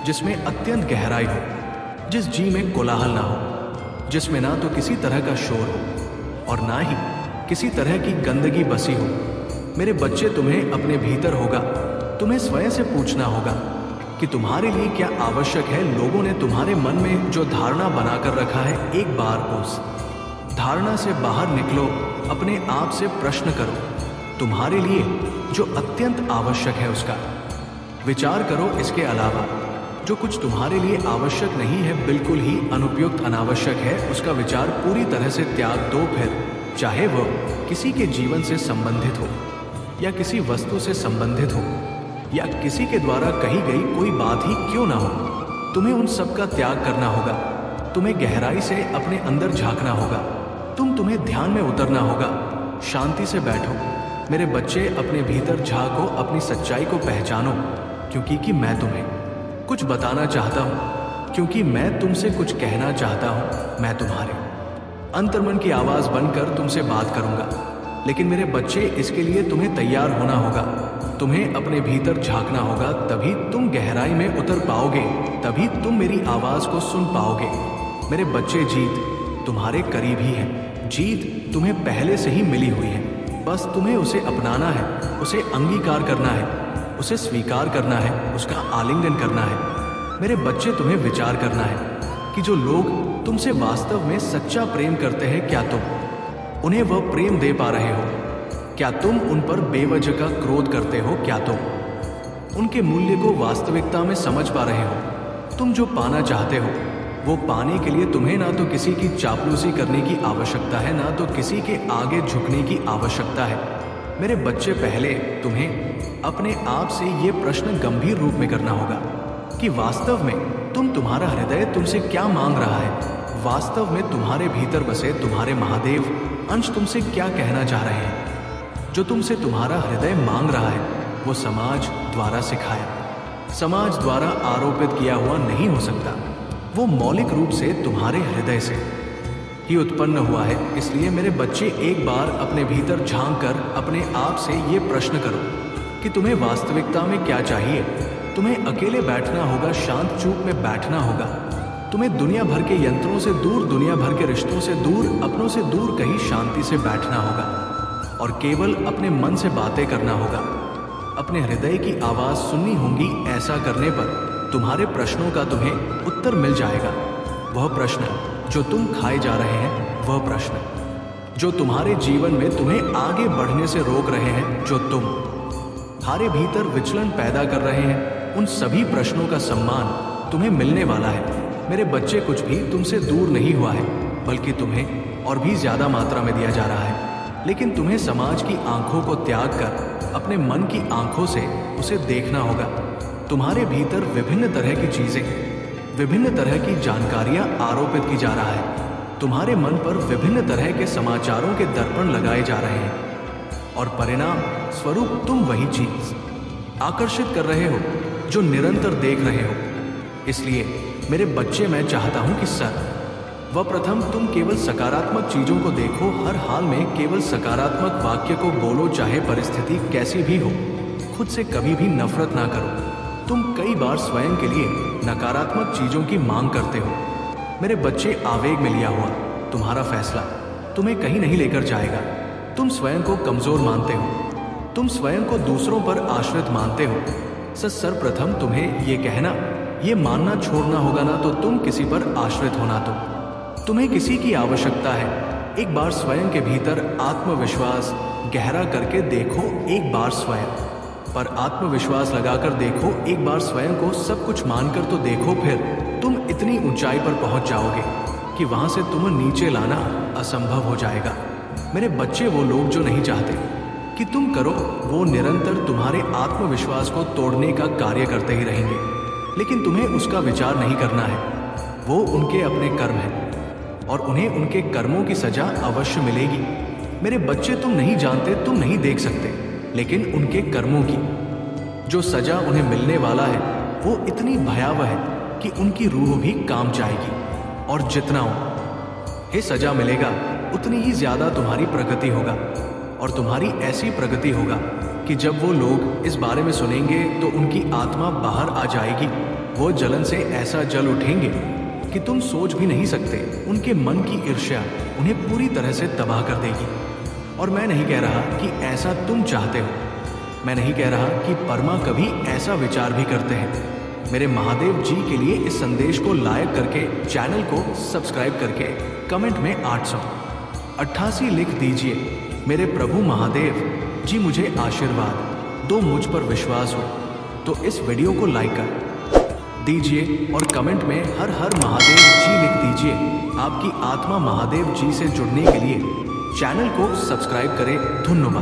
जिसमें अत्यंत गहराई हो, जिस जी में कोलाहल ना हो, जिसमें ना तो किसी तरह का शोर हो और ना ही किसी तरह की गंदगी बसी हो। मेरे बच्चे, तुम्हें अपने भीतर होगा, तुम्हें स्वयं से पूछना होगा कि तुम्हारे लिए क्या आवश्यक है। लोगों ने तुम्हारे मन में जो धारणा बनाकर रखा है, एक बार उस धारणा से बाहर निकलो, अपने आप से प्रश्न करो, तुम्हारे लिए जो अत्यंत आवश्यक है उसका विचार करो। इसके अलावा जो कुछ तुम्हारे लिए आवश्यक नहीं है, बिल्कुल ही अनुपयुक्त, अनावश्यक है, उसका विचार पूरी तरह से त्याग दो। फिर चाहे वह किसी के जीवन से संबंधित हो या किसी वस्तु से संबंधित हो या किसी के द्वारा कही गई कोई बात ही क्यों ना हो, तुम्हें उन सब का त्याग करना होगा। तुम्हें गहराई से अपने अंदर झांकना होगा, तुम्हें ध्यान में उतरना होगा। शांति से बैठो मेरे बच्चे, अपने भीतर झांको, अपनी सच्चाई को पहचानो, क्योंकि मैं तुम्हें कुछ बताना चाहता हूँ, क्योंकि मैं तुमसे कुछ कहना चाहता हूँ। मैं तुम्हारे अंतर्मन की आवाज बनकर तुमसे बात करूंगा, लेकिन मेरे बच्चे, इसके लिए तुम्हें तैयार होना होगा, तुम्हें अपने भीतर झांकना होगा, तभी तुम गहराई में उतर पाओगे, तभी तुम मेरी आवाज को सुन पाओगे। मेरे बच्चे, जीत तुम्हारे करीब ही है, जीत तुम्हें पहले से ही मिली हुई है, बस तुम्हें उसे अपनाना है, उसे अंगीकार करना है, उसे स्वीकार करना है, उसका आलिंगन करना है। मेरे बच्चे, तुम्हें विचार करना है कि जो लोग तुमसे वास्तव में सच्चा प्रेम करते हैं, क्या तुम उन्हें वह प्रेम दे पा रहे हो? क्या तुम उन पर बेवजह का क्रोध करते हो? क्या तुम उनके मूल्य को वास्तविकता में समझ पा रहे हो? तुम जो पाना चाहते हो, वो पाने के लिए तुम्हें ना तो किसी की चापलूसी करने की आवश्यकता है, ना तो किसी के आगे झुकने की आवश्यकता है। मेरे बच्चे, पहले तुम्हें अपने आप से ये प्रश्न गंभीर रूप में करना होगा कि वास्तव में तुम्हारा हृदय तुमसे क्या मांग रहा है। वास्तव में तुम्हारे भीतर बसे तुम्हारे महादेव अंश तुमसे क्या कहना चाह रहे हैं। जो तुमसे तुम्हारा हृदय मांग रहा है, वो समाज द्वारा सिखाया, समाज द्वारा आरोपित किया हुआ नहीं हो सकता। वो मौलिक रूप से तुम्हारे हृदय से ही उत्पन्न हुआ है। इसलिए मेरे बच्चे, एक बार अपने भीतर झांक कर अपने आप से ये प्रश्न करो कि तुम्हें वास्तविकता में क्या चाहिए। तुम्हें अकेले बैठना होगा, शांत चुप में बैठना होगा। तुम्हें दुनिया भर के यंत्रों से दूर, दुनिया भर के रिश्तों से दूर, अपनों से दूर कहीं शांति से बैठना होगा और केवल अपने मन से बातें करना होगा। अपने हृदय की आवाज़ सुननी होगी। ऐसा करने पर तुम्हारे प्रश्नों का तुम्हें उत्तर मिल जाएगा। वह प्रश्न जो तुम खाए जा रहे हैं, वह प्रश्न जो तुम्हारे जीवन में तुम्हें आगे बढ़ने से रोक रहे हैं, जो तुम्हारे भीतर विचलन पैदा कर रहे हैं, उन सभी प्रश्नों का सम्मान तुम्हें मिलने वाला है। मेरे बच्चे, कुछ भी तुमसे दूर नहीं हुआ है, बल्कि तुम्हें और भी ज्यादा मात्रा में दिया जा रहा है। लेकिन तुम्हें समाज की आंखों को त्याग कर अपने मन की आंखों से उसे देखना होगा। तुम्हारे भीतर विभिन्न तरह की चीजें, विभिन्न तरह की जानकारियां आरोपित की जा रहा है। तुम्हारे मन पर विभिन्न तरह के समाचारों के दर्पण लगाए जा रहे हैं और परिणाम स्वरूप तुम वही चीज आकर्षित कर रहे हो जो निरंतर देख रहे हो। इसलिए मेरे बच्चे, मैं चाहता हूं कि सर्वप्रथम तुम केवल सकारात्मक चीजों को देखो। हर हाल में केवल सकारात्मक वाक्य को बोलो, चाहे परिस्थिति कैसी भी हो। खुद से कभी भी नफरत ना करो। तुम कई बार स्वयं के लिए नकारात्मक चीजों की मांग करते हो। मेरे बच्चे, आवेग में लिया हुआ तुम्हारा फैसला तुम्हें कहीं नहीं लेकर जाएगा। तुम स्वयं को कमजोर मानते हो, तुम स्वयं को दूसरों पर आश्रित मानते हो। सर्वप्रथम तुम्हें ये कहना, ये मानना छोड़ना होगा ना तो तुम किसी पर आश्रित होना, तो तुम्हें किसी की आवश्यकता है। एक बार स्वयं के भीतर आत्मविश्वास गहरा करके देखो। एक बार स्वयं पर आत्मविश्वास लगाकर देखो। एक बार स्वयं को सब कुछ मानकर तो देखो। फिर तुम इतनी ऊंचाई पर पहुंच जाओगे कि वहां से तुम्हें नीचे लाना असंभव हो जाएगा। मेरे बच्चे, वो लोग जो नहीं चाहते कि तुम करो, वो निरंतर तुम्हारे आत्मविश्वास को तोड़ने का कार्य करते ही रहेंगे। लेकिन तुम्हें उसका विचार नहीं करना है। वो उनके अपने कर्म हैं और उन्हें उनके कर्मों की सजा अवश्य मिलेगी। मेरे बच्चे, तुम नहीं जानते, तुम नहीं देख सकते, लेकिन उनके कर्मों की जो सजा उन्हें मिलने वाला है, वो इतनी भयावह है कि उनकी रूह भी काम जाएगी। और जितना उन्हें सजा मिलेगा, उतनी ही ज्यादा तुम्हारी प्रगति होगा। और तुम्हारी ऐसी प्रगति होगा कि जब वो लोग इस बारे में सुनेंगे तो उनकी आत्मा बाहर आ जाएगी। वो जलन से ऐसा जल उठेंगे कि तुम सोच भी नहीं सकते। उनके मन की ईर्ष्या उन्हें पूरी तरह से तबाह कर देगी। और मैं नहीं कह रहा कि ऐसा तुम चाहते हो, मैं नहीं कह रहा कि परमा कभी ऐसा विचार भी करते हैं। मेरे महादेव जी के लिए इस संदेश को लाइक करके, चैनल को सब्सक्राइब करके कमेंट में 888 लिख दीजिए। मेरे प्रभु महादेव जी मुझे आशीर्वाद दो, मुझ पर विश्वास हो तो इस वीडियो को लाइक कर दीजिए और कमेंट में हर हर महादेव जी लिख दीजिए। आपकी आत्मा महादेव जी से जुड़ने के लिए चैनल को सब्सक्राइब करें। धन्यवाद।